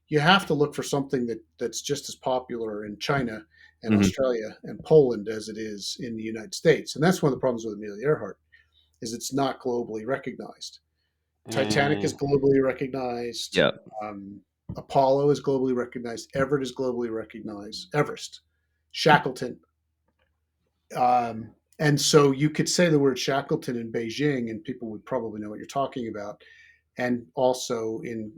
you have to look for something that's just as popular in China and Australia and Poland as it is in the United States. And that's one of the problems with Amelia Earhart, is it's not globally recognized. Titanic is globally recognized. Yeah. Apollo is globally recognized. Everett is globally recognized. Everest, Shackleton. And so you could say the word Shackleton in Beijing and people would probably know what you're talking about. And also in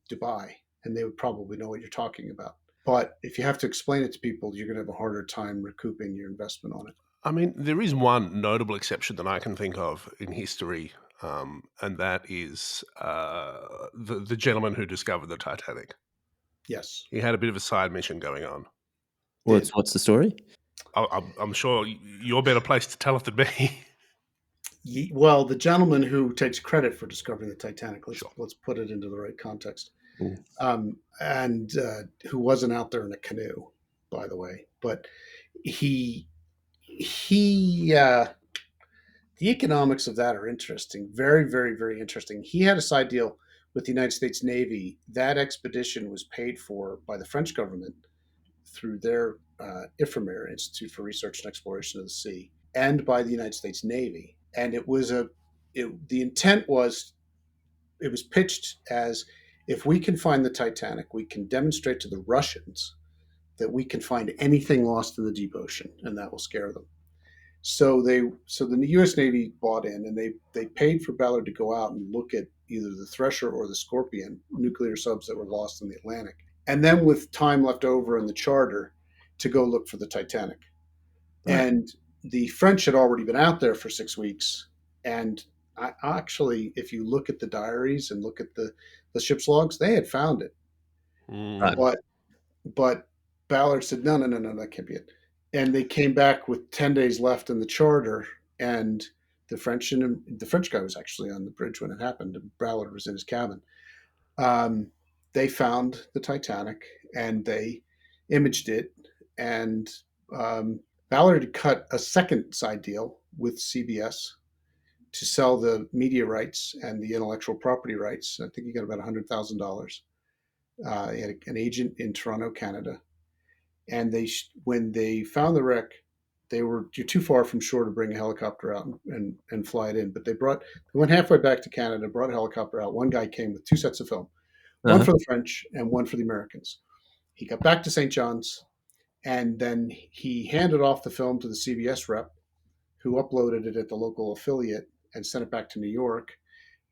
Dubai, and they would probably know what you're talking about. But if you have to explain it to people, you're going to have a harder time recouping your investment on it. I mean, there is one notable exception that I can think of in history, and that is the gentleman who discovered the Titanic. Yes. He had a bit of a side mission going on. What's the story? I'm sure you're better placed to tell it than me. Well, the gentleman who takes credit for discovering the Titanic, let's put it into the right context, and who wasn't out there in a canoe, by the way, but he the economics of that are interesting, very, very, very interesting. He had a side deal with the United States Navy. That expedition was paid for by the French government through their IFREMER, Institute for Research and Exploration of the Sea, and by the United States Navy. And the intent was, it was pitched as, if we can find the Titanic, we can demonstrate to the Russians that we can find anything lost in the deep ocean, and that will scare them. So the U.S. Navy bought in, and they paid for Ballard to go out and look at either the Thresher or the Scorpion nuclear subs that were lost in the Atlantic, and then with time left over in the charter to go look for the Titanic. Right. And the French had already been out there for 6 weeks, and actually, if you look at the diaries and look at the ship's logs, they had found it. But Ballard said, no, that can't be it. And they came back with 10 days left in the charter, and the French guy was actually on the bridge when it happened, and Ballard was in his cabin. They found the Titanic, and they imaged it, and Ballard had cut a second side deal with CBS to sell the media rights and the intellectual property rights. I think he got about $100,000. He had an agent in Toronto, Canada. And when they found the wreck, you're too far from shore to bring a helicopter out and fly it in. But they went halfway back to Canada, brought a helicopter out. One guy came with 2 sets of film, one for the French and one for the Americans. He got back to St. John's, and then he handed off the film to the CBS rep, who uploaded it at the local affiliate and sent it back to New York.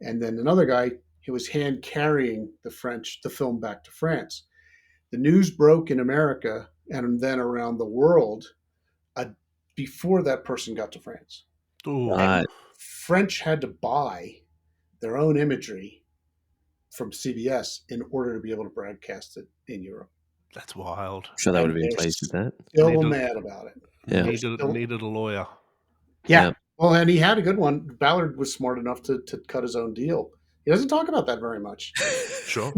And then another guy, he was hand carrying the film back to France. The news broke in America and then around the world before that person got to France. And French had to buy their own imagery from CBS in order to be able to broadcast it in Europe. That's wild. I'm sure they would have been pleased with that. Still mad about it. Yeah. Needed a lawyer. Yeah. Well, and he had a good one. Ballard was smart enough to cut his own deal. He doesn't talk about that very much. Sure.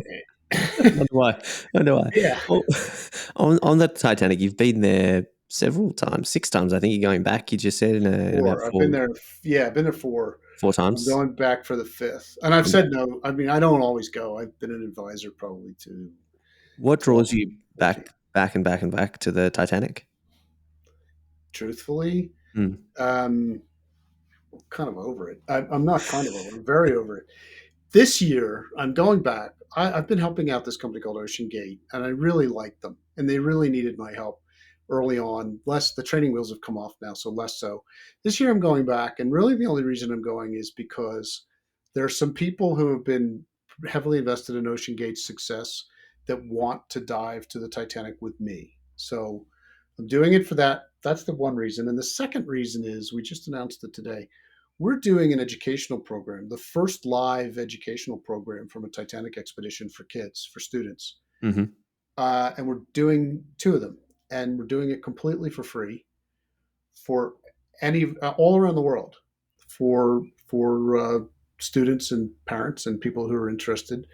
I wonder why. Yeah. Well, on the Titanic, you've been there several times, 6 times. I think you're going back. You just said in about 4. I've been there. Yeah, I've been there 4 times. I'm going back for the 5th, and I've said no. I mean, I don't always go. I've been an advisor probably to. What draws you back to the Titanic? Truthfully, kind of over it. I'm not kind of over it. I'm very over it. This year, I'm going back. I've been helping out this company called Ocean Gate, and I really like them, and they really needed my help early on. The training wheels have come off now, so less so. This year I'm going back, and really the only reason I'm going is because there are some people who have been heavily invested in Ocean Gate's success that want to dive to the Titanic with me. So I'm doing it for that. That's the one reason. And the second reason is, we just announced it today, we're doing an educational program, the first live educational program from a Titanic expedition for kids, for students. Mm-hmm. And we're doing 2 of them. And we're doing it completely for free for all around the world, for students and parents and people who are interested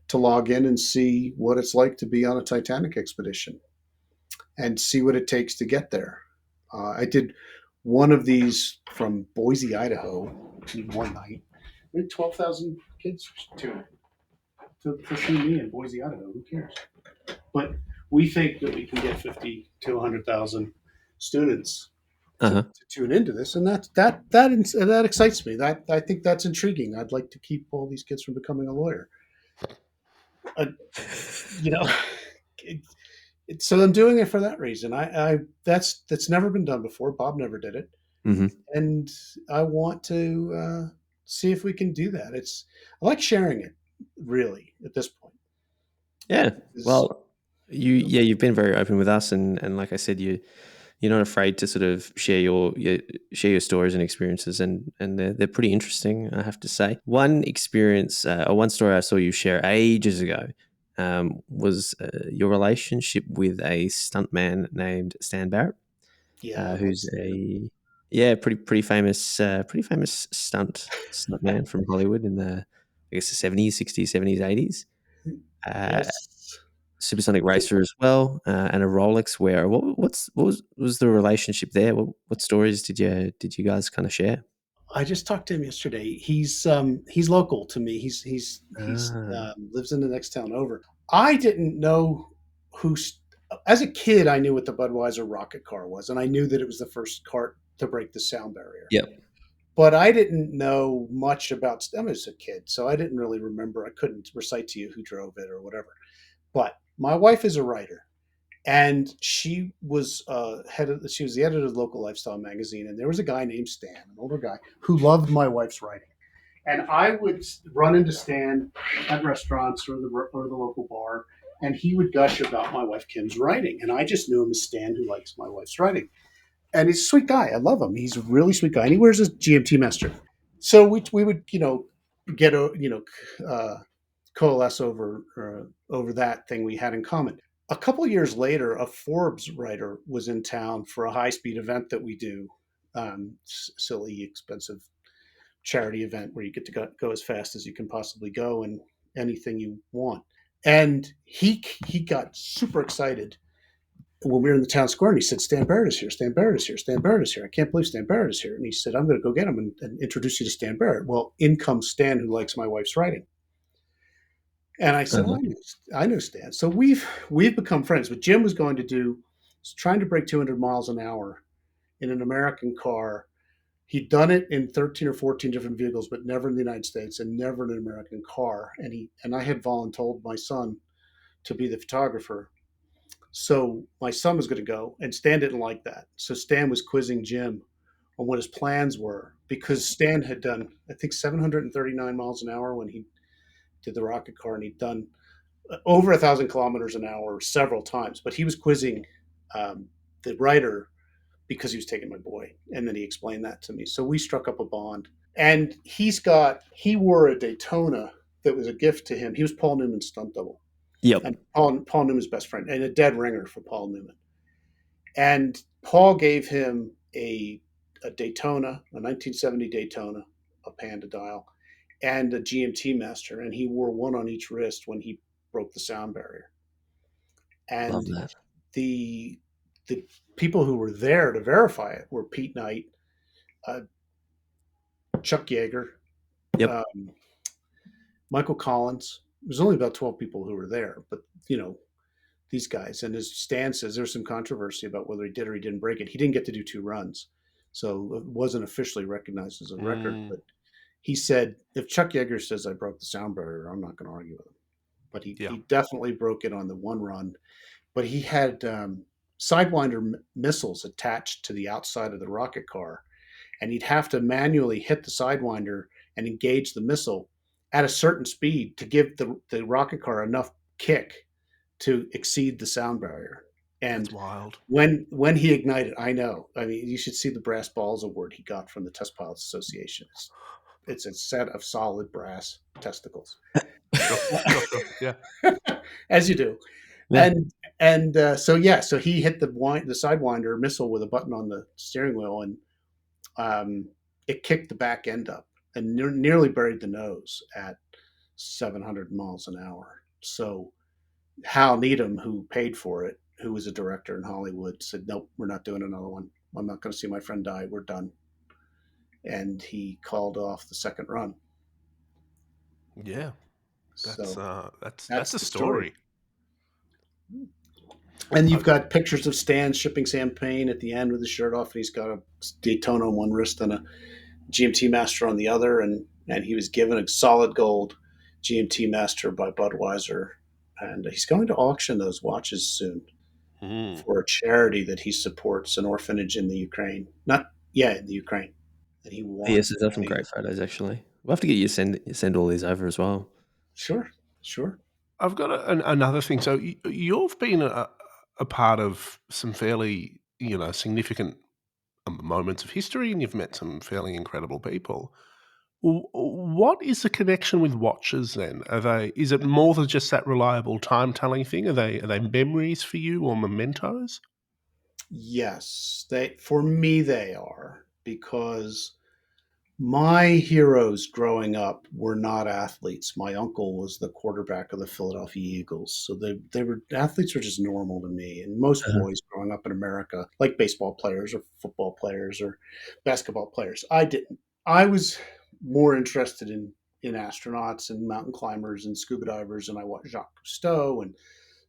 to log in and see what it's like to be on a Titanic expedition and see what it takes to get there. I did one of these from Boise, Idaho, one night. We had 12,000 kids to see me in Boise, Idaho. Who cares? But we think that we can get 50 to 100,000 students to tune into this, and that excites me. I think that's intriguing. I'd like to keep all these kids from becoming a lawyer. So I'm doing it for that reason. That's never been done before. Bob never did it, and I want to see if we can do that. I like sharing it, really, at this point. Yeah. Well, you've been very open with us, and like I said, you you're not afraid to sort of share your stories and experiences, and they're pretty interesting, I have to say. One experience or one story I saw you share ages ago was your relationship with a stuntman named Stan Barrett, who's pretty famous stuntman from Hollywood in the, I guess, the 70s, 60s, 70s, 80s. Yes. Supersonic racer as well, and a Rolex wearer. What was the relationship there? What stories did you guys kind of share? I just talked to him yesterday. He's local to me. He's lives in the next town over. I didn't know who. As a kid, I knew what the Budweiser rocket car was, and I knew that it was the first cart to break the sound barrier. Yep. But I didn't know much about. I was a kid, so I didn't really remember. I couldn't recite to you who drove it or whatever. But my wife is a writer, and she was she was the editor of the local lifestyle magazine, and there was a guy named Stan, an older guy, who loved my wife's writing. And I would run into Stan at restaurants or the local bar, and he would gush about my wife Kim's writing, and I just knew him as Stan, who likes my wife's writing. And he's a sweet guy. I love him. He's a really sweet guy, and he wears his GMT master. So we would get coalesce over that thing we had in common. A couple of years later, a Forbes writer was in town for a high-speed event that we do, silly, expensive charity event where you get to go as fast as you can possibly go and anything you want. And he got super excited when we were in the town square, and he said, "Stan Barrett is here. Stan Barrett is here. Stan Barrett is here. I can't believe Stan Barrett is here." And he said, "I'm going to go get him and introduce you to Stan Barrett." Well, in comes Stan, who likes my wife's writing. And I said, I know Stan. So we've become friends. But Jim was trying to break 200 miles an hour in an American car. He'd done it in 13 or 14 different vehicles, but never in the United States and never in an American car. And I had voluntold my son to be the photographer. So my son was going to go, and Stan didn't like that. So Stan was quizzing Jim on what his plans were, because Stan had done, I think, 739 miles an hour when he did the rocket car, and he'd done over 1,000 kilometers an hour several times. But he was quizzing the writer because he was taking my boy, and then he explained that to me. So we struck up a bond, and he wore a Daytona that was a gift to him. He was Paul Newman's stunt double. Yep. And Paul Newman's best friend, and a dead ringer for Paul Newman. And Paul gave him a Daytona, a 1970 Daytona, a Panda dial, and a GMT master, and he wore one on each wrist when he broke the sound barrier. And Love that. the people who were there to verify it were Pete Knight, Chuck Yeager, Yep. Michael Collins. There's only about 12 people who were there, but these guys. And as Stan says, there's some controversy about whether he did or he didn't break it. He didn't get to do 2 runs, so it wasn't officially recognized as a record. But he said, if Chuck Yeager says I broke the sound barrier, I'm not going to argue with him. But he definitely broke it on the 1 run. But he had Sidewinder missiles attached to the outside of the rocket car, and he'd have to manually hit the Sidewinder and engage the missile at a certain speed to give the rocket car enough kick to exceed the sound barrier. And that's wild. When he ignited, I know. I mean, you should see the brass balls award he got from the Test Pilots Association. It's a set of solid brass testicles. Yeah, as you do. Yeah. So he hit the Sidewinder missile with a button on the steering wheel, and it kicked the back end up and nearly buried the nose at 700 miles an hour. So Hal Needham, who paid for it, who was a director in Hollywood, said, "Nope, we're not doing another one. I'm not going to see my friend die. We're done." And he called off the second run. Yeah, that's a story. And you've got pictures of Stan shipping champagne at the end with his shirt off, and he's got a Daytona on one wrist and a GMT Master on the other, and he was given a solid gold GMT Master by Budweiser, and he's going to auction those watches soon for a charity that he supports, an orphanage in the Ukraine. In the Ukraine. And he wants. Yes, there's some great photos actually. We'll have to get you to send all these over as well. Sure. I've got another thing. So you've been a part of some fairly significant moments of history, and you've met some fairly incredible people. What is the connection with watches then? Is it more than just that reliable time telling thing? Are they memories for you or mementos? Yes, for me they are, because my heroes growing up were not athletes. My uncle was the quarterback of the Philadelphia Eagles. So they were athletes were just normal to me. And most Uh-huh. boys growing up in America, like baseball players or football players or basketball players. I didn't. I was more interested in astronauts and mountain climbers and scuba divers, and I watched Jacques Cousteau and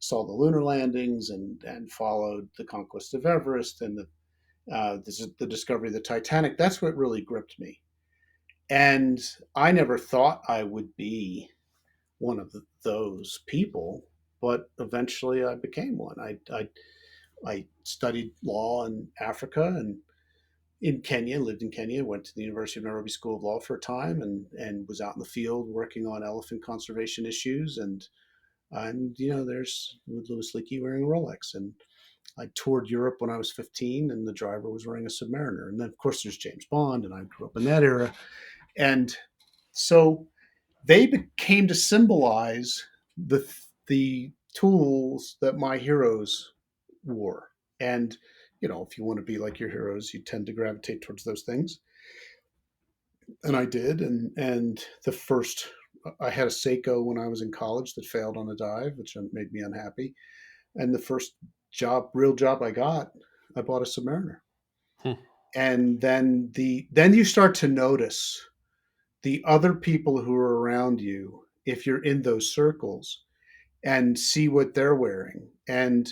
saw the lunar landings and followed the conquest of Everest and the discovery of the Titanic. That's what really gripped me. And I never thought I would be one of those people, but eventually I became one. I studied law in Africa and in Kenya, lived in Kenya, went to the University of Nairobi School of Law for a time, and was out in the field working on elephant conservation issues. And there's Louis Leakey wearing a Rolex. And I toured Europe when I was 15, and the driver was wearing a Submariner. And then, of course, there's James Bond, and I grew up in that era. And so they came to symbolize the tools that my heroes wore. And if you want to be like your heroes, you tend to gravitate towards those things. And I did. And the first, I had a Seiko when I was in college that failed on a dive, which made me unhappy. And the first real job I got, I bought a Submariner. Hmm. And then you start to notice the other people who are around you, if you're in those circles, and see what they're wearing and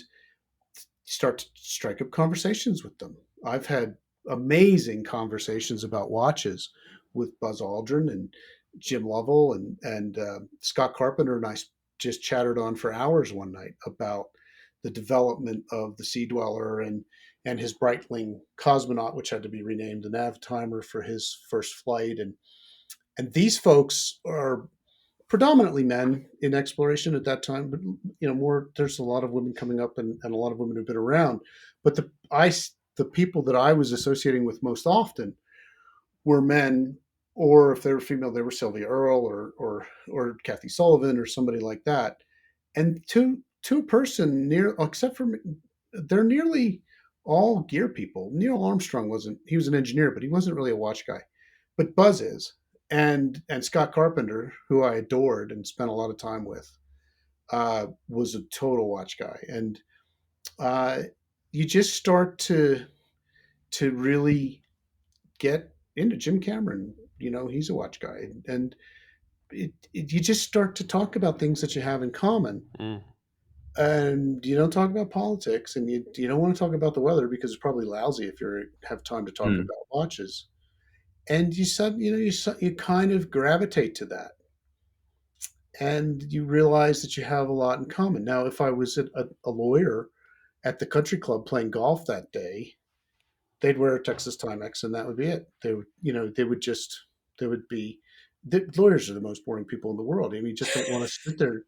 start to strike up conversations with them. I've had amazing conversations about watches with Buzz Aldrin and Jim Lovell and Scott Carpenter, and I just chattered on for hours one night about the development of the Sea Dweller and his Breitling cosmonaut, which had to be renamed the nav timer for his first flight. And these folks are predominantly men in exploration at that time, but more. There's a lot of women coming up, and a lot of women who've been around. But the people that I was associating with most often were men, or if they were female, they were Sylvia Earle or Kathy Sullivan or somebody like that. And to a person near, except for they're nearly all gear people. Neil Armstrong wasn't. He was an engineer, but he wasn't really a watch guy. But Buzz is, and Scott Carpenter, who I adored and spent a lot of time with, was a total watch guy. And uh, you just start to really get into Jim Cameron. He's a watch guy, and you just start to talk about things that you have in common. Mm. And you don't talk about politics, and you don't want to talk about the weather because it's probably lousy if you have time to talk Mm. about watches. And you kind of gravitate to that, and you realize that you have a lot in common. Now, if I was a lawyer at the country club playing golf that day, they'd wear a Texas Timex, and that would be it. They would be. The lawyers are the most boring people in the world. I mean, you just don't want to sit there.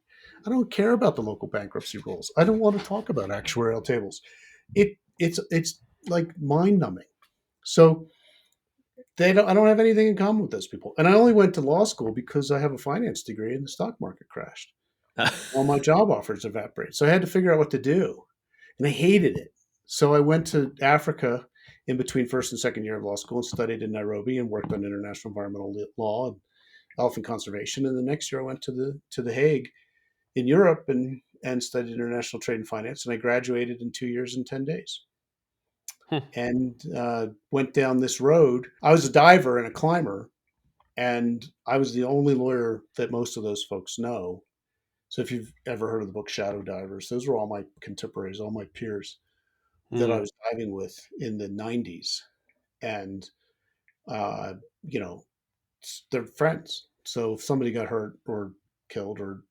I don't care about the local bankruptcy rules. I don't want to talk about actuarial tables. It's like mind numbing. So I don't have anything in common with those people. And I only went to law school because I have a finance degree and the stock market crashed. All my job offers evaporated. So I had to figure out what to do. And I hated it. So I went to Africa in between first and second year of law school and studied in Nairobi and worked on international environmental law and elephant conservation. And the next year I went to the Hague in Europe and studied international trade and finance. And I graduated in 2 years and 10 days. Hmm. And went down this road. I was a diver and a climber, and I was the only lawyer that most of those folks know. So if you've ever heard of the book Shadow Divers, those were all my contemporaries, all my peers that I Mm. was diving with in the 90s. And, uh, you know, they're friends. So if somebody got hurt or killed or,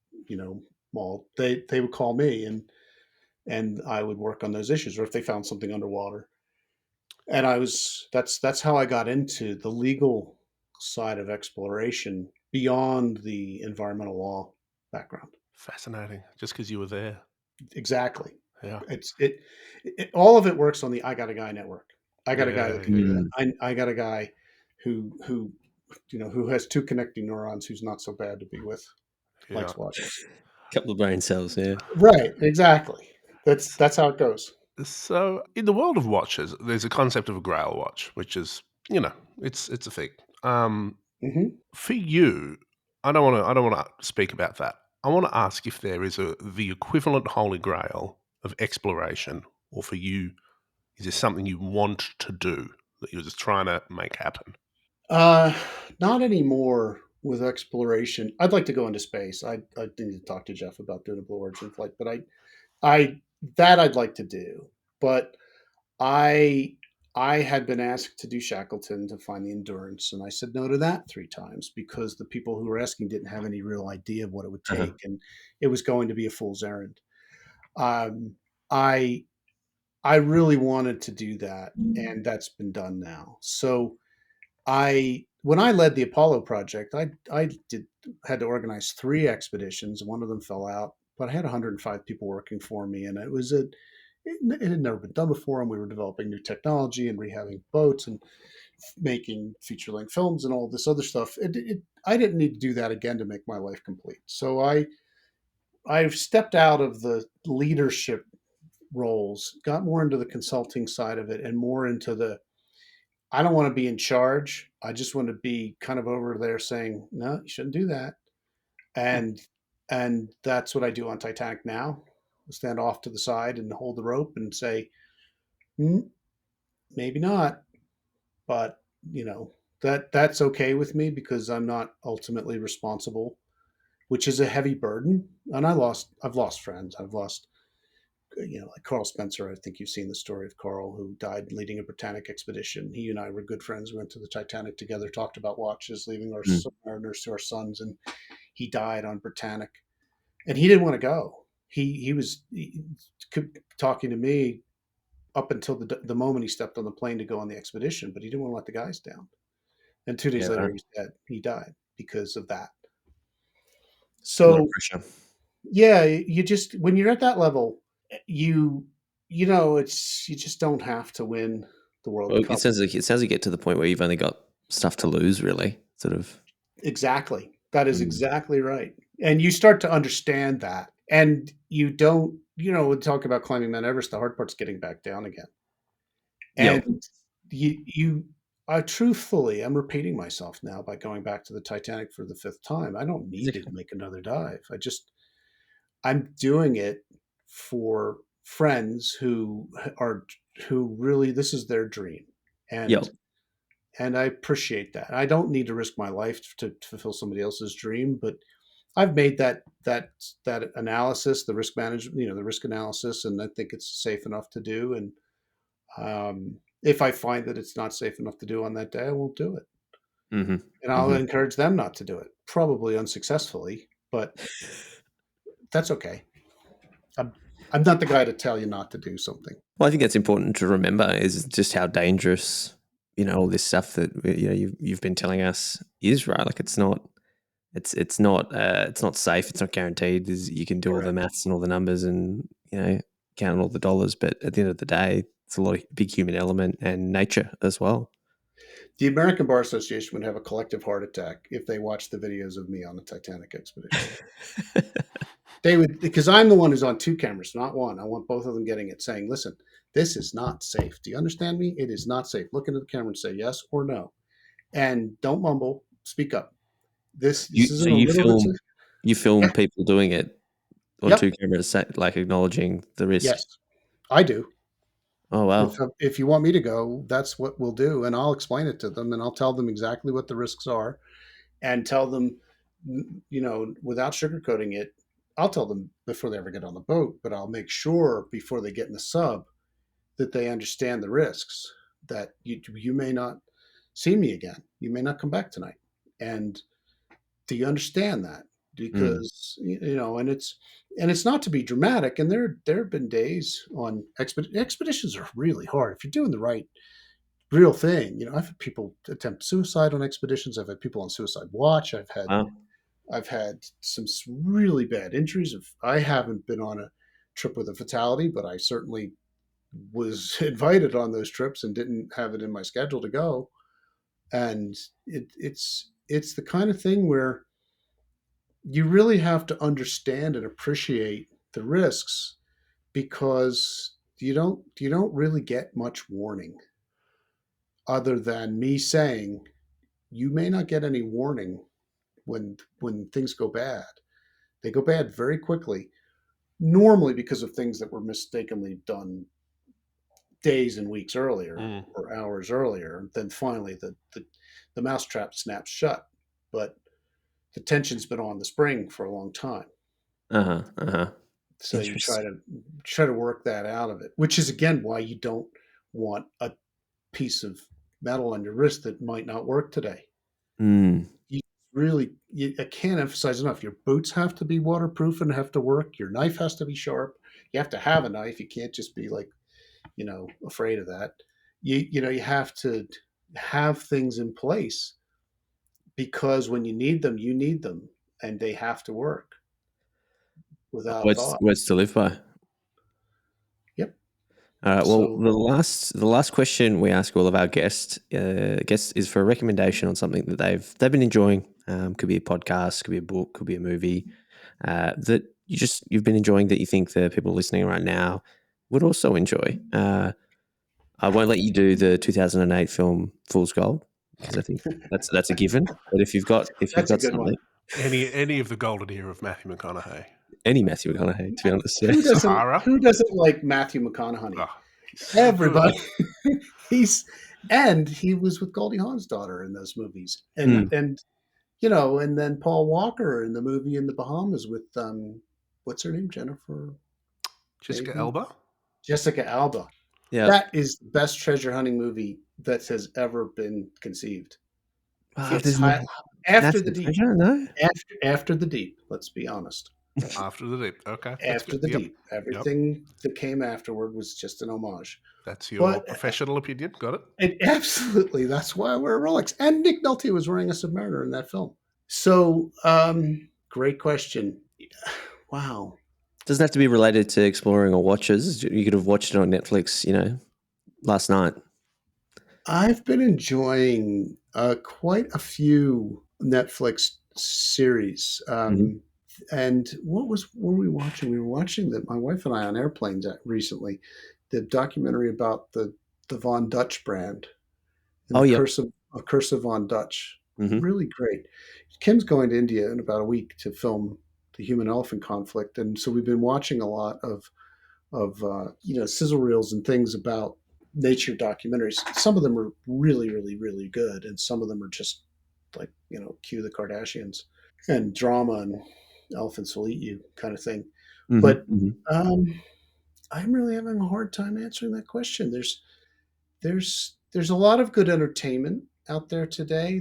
mauled, they would call me and I would work on those issues, or if they found something underwater. And that's how I got into the legal side of exploration beyond the environmental law background. Fascinating. Just because you were there. Exactly. Yeah. All of it works on the I Got a Guy network. I got a guy Yeah, that can do yeah. that. I got a guy who who has two connecting neurons, who's not so bad to be with, Yeah. likes watches. Couple of brain cells, yeah. Right, exactly. That's how it goes. So, in the world of watches, there's a concept of a Grail watch, which is, it's a thing. Hmm. For you, I don't wanna speak about that. I wanna ask if there is the equivalent Holy Grail of exploration, or for you, is this something you want to do that you're just trying to make happen? Uh, Not anymore with exploration. I'd like to go into space. I need to talk to Jeff about doing a Blue Origin flight, but I that I'd like to do. But I I had been asked to do Shackleton to find the Endurance, and I said no to that 3 times because the people who were asking didn't have any real idea of what it would Uh-huh. take, and it was going to be a fool's errand. Um, I I really wanted to do that, and that's been done now. So I when I led the Apollo project, I did had to organize 3 expeditions. One of them fell out, but I had 105 people working for me, and it had never been done before, and we were developing new technology and rehabbing boats and making feature length films and all this other stuff. I didn't need to do that again to make my life complete. So I've stepped out of the leadership roles, got more into the consulting side of it, and more into the I don't want to be in charge. I just want to be kind of over there saying, no, you shouldn't do that. And that's what I do on Titanic now. I stand off to the side and hold the rope and say, "Hmm, maybe not, but you know that's okay with me because I'm not ultimately responsible, which is a heavy burden. And I've lost friends. I've lost like Carl Spencer. I think you've seen the story of Carl, who died leading a Britannic expedition. He and I were good friends. We went to the Titanic together, talked about watches, leaving our Mm. mariners to our sons, and he died on Britannic. And he didn't want to go. He talking to me up until the moment he stepped on the plane to go on the expedition, but he didn't want to let the guys down. And 2 days Yeah, later, right. he's dead. He died because of that. A lot of So pressure. yeah, you just when you're at that level, you it's you just don't have to win the World Well, Cup. it sounds like you get to the point where you've only got stuff to lose, really. Sort of. Exactly. That is Mm. exactly right. And you start to understand that. And you don't, we talk about climbing Mount Everest, the hard part's getting back down again. Yep. And you I truthfully, I'm repeating myself now by going back to the Titanic for the 5th time. I don't It's need to okay. make another dive. I'm doing it for friends who really this is their dream. Yep. And I appreciate that. I don't need to risk my life to fulfill somebody else's dream, but I've made that analysis, the risk management, the risk analysis, and I think it's safe enough to do. And if I find that it's not safe enough to do on that day, I won't do it, Mm-hmm. and I'll Mm-hmm. encourage them not to do it, probably unsuccessfully, but that's okay. I'm I'm not the guy to tell you not to do something. Well, I think that's important to remember is just how dangerous, all this stuff that you've been telling us is, right? Like it's not safe. It's not guaranteed. You can do all the Correct. maths and all the numbers and count all the dollars, but at the end of the day, it's a lot of big human element and nature as well. The American Bar Association would have a collective heart attack if they watched the videos of me on the Titanic expedition. They would, because I'm the one who's on 2 cameras, not one. I want both of them getting it, saying, "Listen, this is not safe. Do you understand me? It is not safe. Look into the camera and say yes or no, and don't mumble. Speak up. This You so isn't a little bit safe." you film Yeah. people doing it on Yep. 2 cameras, like acknowledging the risk. Yes, I do. Oh wow. If you want me to go, that's what we'll do, and I'll explain it to them, and I'll tell them exactly what the risks are, and tell them, without sugarcoating it. I'll tell them before they ever get on the boat, but I'll make sure before they get in the sub that they understand the risks. That you may not see me again. You may not come back tonight, and do you understand that? Mm. Because and it's not to be dramatic. And there have been days on expeditions are really hard if you're doing the right real thing. I've had people attempt suicide on expeditions. I've had people on suicide watch. Wow. I've had some really bad injuries. I haven't been on trip with a fatality, but I certainly was invited on those trips and didn't have it in my schedule to go. And it's the kind of thing where you really have to understand and appreciate the risks, because you don't really get much warning other than me saying you may not get any warning when things go bad. They go bad very quickly, normally because of things that were mistakenly done days and weeks earlier or hours earlier. Then finally the mousetrap snaps shut. But the tension's been on the spring for a long time. So you try to work that out of it, which is again why you don't want a piece of metal on your wrist that might not work today. You really, I can't emphasize enough. Your boots have to be waterproof and have to work. Your knife has to be sharp. You have to have a knife. You can't just be like, afraid of that. You have to have things in place, because when you need them, and they have to work without thought. Words to live by. Yep. All right. Well, the last question we ask all of our guests is for a recommendation on something that they've been enjoying. Could be a podcast, could be a book, could be a movie that you've been enjoying, that you think the people listening right now would also enjoy. I won't let you do the 2008 film Fool's Gold, because I think that's a given. But if you've got something, one. Any of the golden era of Matthew McConaughey. Any Matthew McConaughey, to be honest. Who doesn't like Matthew McConaughey? Oh, everybody. He was with Goldie Hawn's daughter in those movies, and and then Paul Walker in the movie in the Bahamas with what's her name, Jessica Alba. Jessica Alba. Yeah, that is the best treasure hunting movie that has ever been conceived. After the Deep. No? After the Deep. Let's be honest. After the Deep. Okay. After the Deep. Everything that came afterward was just an homage. That's your professional opinion. Got it? Absolutely. That's why I wear a Rolex. And Nick Nolte was wearing a Submariner in that film. So, great question. Wow. Doesn't have to be related to exploring or watches. You could have watched it on Netflix, last night. I've been enjoying quite a few Netflix series. And what were we watching? We were watching my wife and I on airplanes recently, the documentary about the Von Dutch brand. Curse of Von Dutch. Really great. Kim's going to India in about a week to film the human-elephant conflict, and so we've been watching a lot of sizzle reels and things about nature documentaries. Some of them are really, really, really good, and some of them are just like cue the Kardashians and drama and elephants will eat you kind of thing. But I'm really having a hard time answering that question. There's a lot of good entertainment out there today.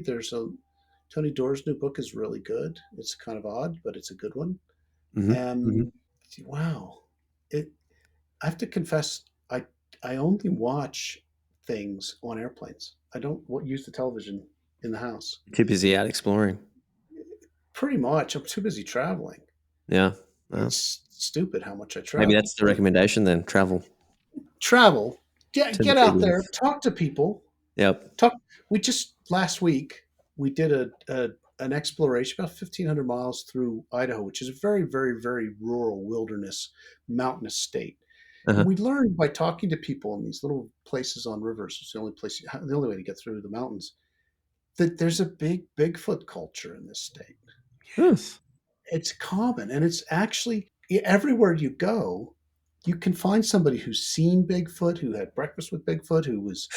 Tony Doerr's new book is really good. It's kind of odd, but it's a good one. Wow. I have to confess, I only watch things on airplanes. I don't use the television in the house. Too busy out exploring. Pretty much. I'm too busy traveling. Yeah. Well, it's stupid how much I travel. Maybe that's the recommendation then. Travel. Get out there. Talk to people. Yep. We just last week we did an exploration about 1,500 miles through Idaho, which is a very, very, very rural wilderness, mountainous state. And we learned by talking to people in these little places on rivers. It's the only way to get through the mountains. That there's a big Bigfoot culture in this state. Yes. It's common, and it's actually everywhere you go, you can find somebody who's seen Bigfoot, who had breakfast with Bigfoot, who was,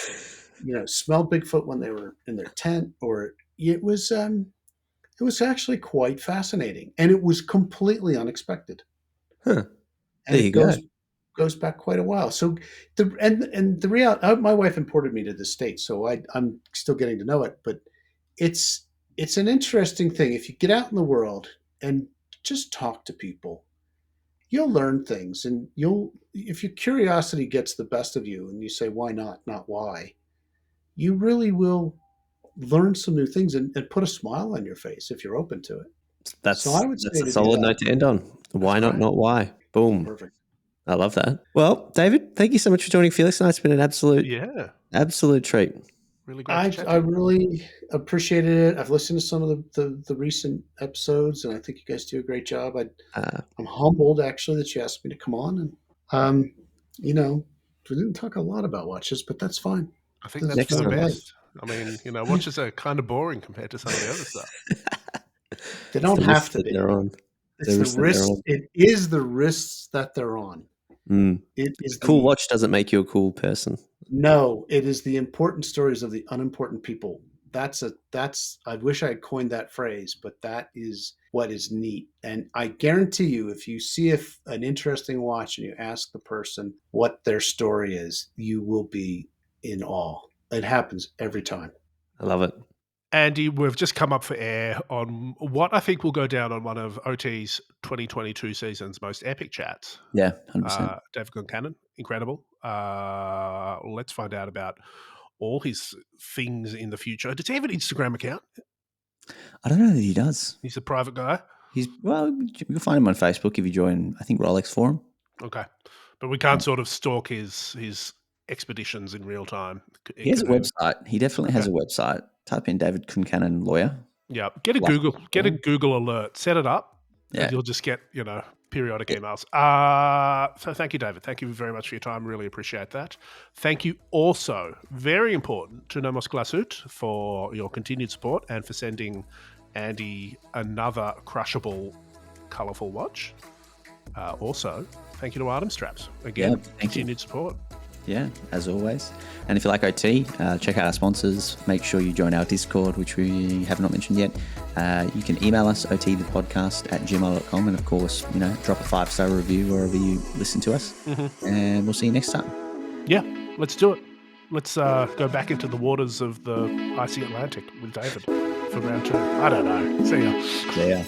smelled Bigfoot when they were in their tent, or it was actually quite fascinating, and it was completely unexpected. Huh. And it goes back quite a while. So the reality, my wife imported me to the States, so I'm still getting to know it, but it's an interesting thing. If you get out in the world and just talk to people, you'll learn things, and if your curiosity gets the best of you and you say, why not why, you really will learn some new things and put a smile on your face if you're open to it. That's a solid note to end on. Why not why? Boom. Perfect. I love that. Well, David, thank you so much for joining Felix and I. It's been an absolute treat. Really great to chat to I you. really appreciated it. I've listened to some of the recent episodes, and I think you guys do a great job. I'm humbled, actually, that you asked me to come on. And, we didn't talk a lot about watches, but that's fine. I think that's for the best. I mean, watches are kind of boring compared to some of the other stuff. They don't have to be. They're on. It's the risk. It is the risks that they're on. It is cool watch doesn't make you a cool person. No, it is the important stories of the unimportant people. I wish I had coined that phrase, but that is what is neat. And I guarantee you, if you see an interesting watch and you ask the person what their story is, you will be in awe. It happens every time. I love it. Andy, we've just come up for air on what I think will go down on one of OT's 2022 season's most epic chats. Yeah, 100%. David Concannon, incredible. Let's find out about all his things in the future. Does he have an Instagram account? I don't know that he does. He's a private guy? You'll find him on Facebook if you join, I think, Rolex Forum. Okay. But we can't sort of stalk his expeditions in real time. He has a website. He definitely has a website. Type in David Concannon lawyer. Yeah. Get a Google alert. Set it up. Yeah. And you'll just get, periodic emails. So thank you, David. Thank you very much for your time. Really appreciate that. Thank you also, very important, to Nomos Glasut for your continued support and for sending Andy another crushable, colourful watch. Also, thank you to Artem Straps. Again, continued support. Yeah, as always. And if you like OT, check out our sponsors. Make sure you join our Discord, which we have not mentioned yet. You can email us, otthepodcast@gmail.com. And of course, drop a 5-star review wherever you listen to us. Mm-hmm. And we'll see you next time. Yeah, let's do it. Let's go back into the waters of the icy Atlantic with David for round 2. I don't know. See ya. See ya.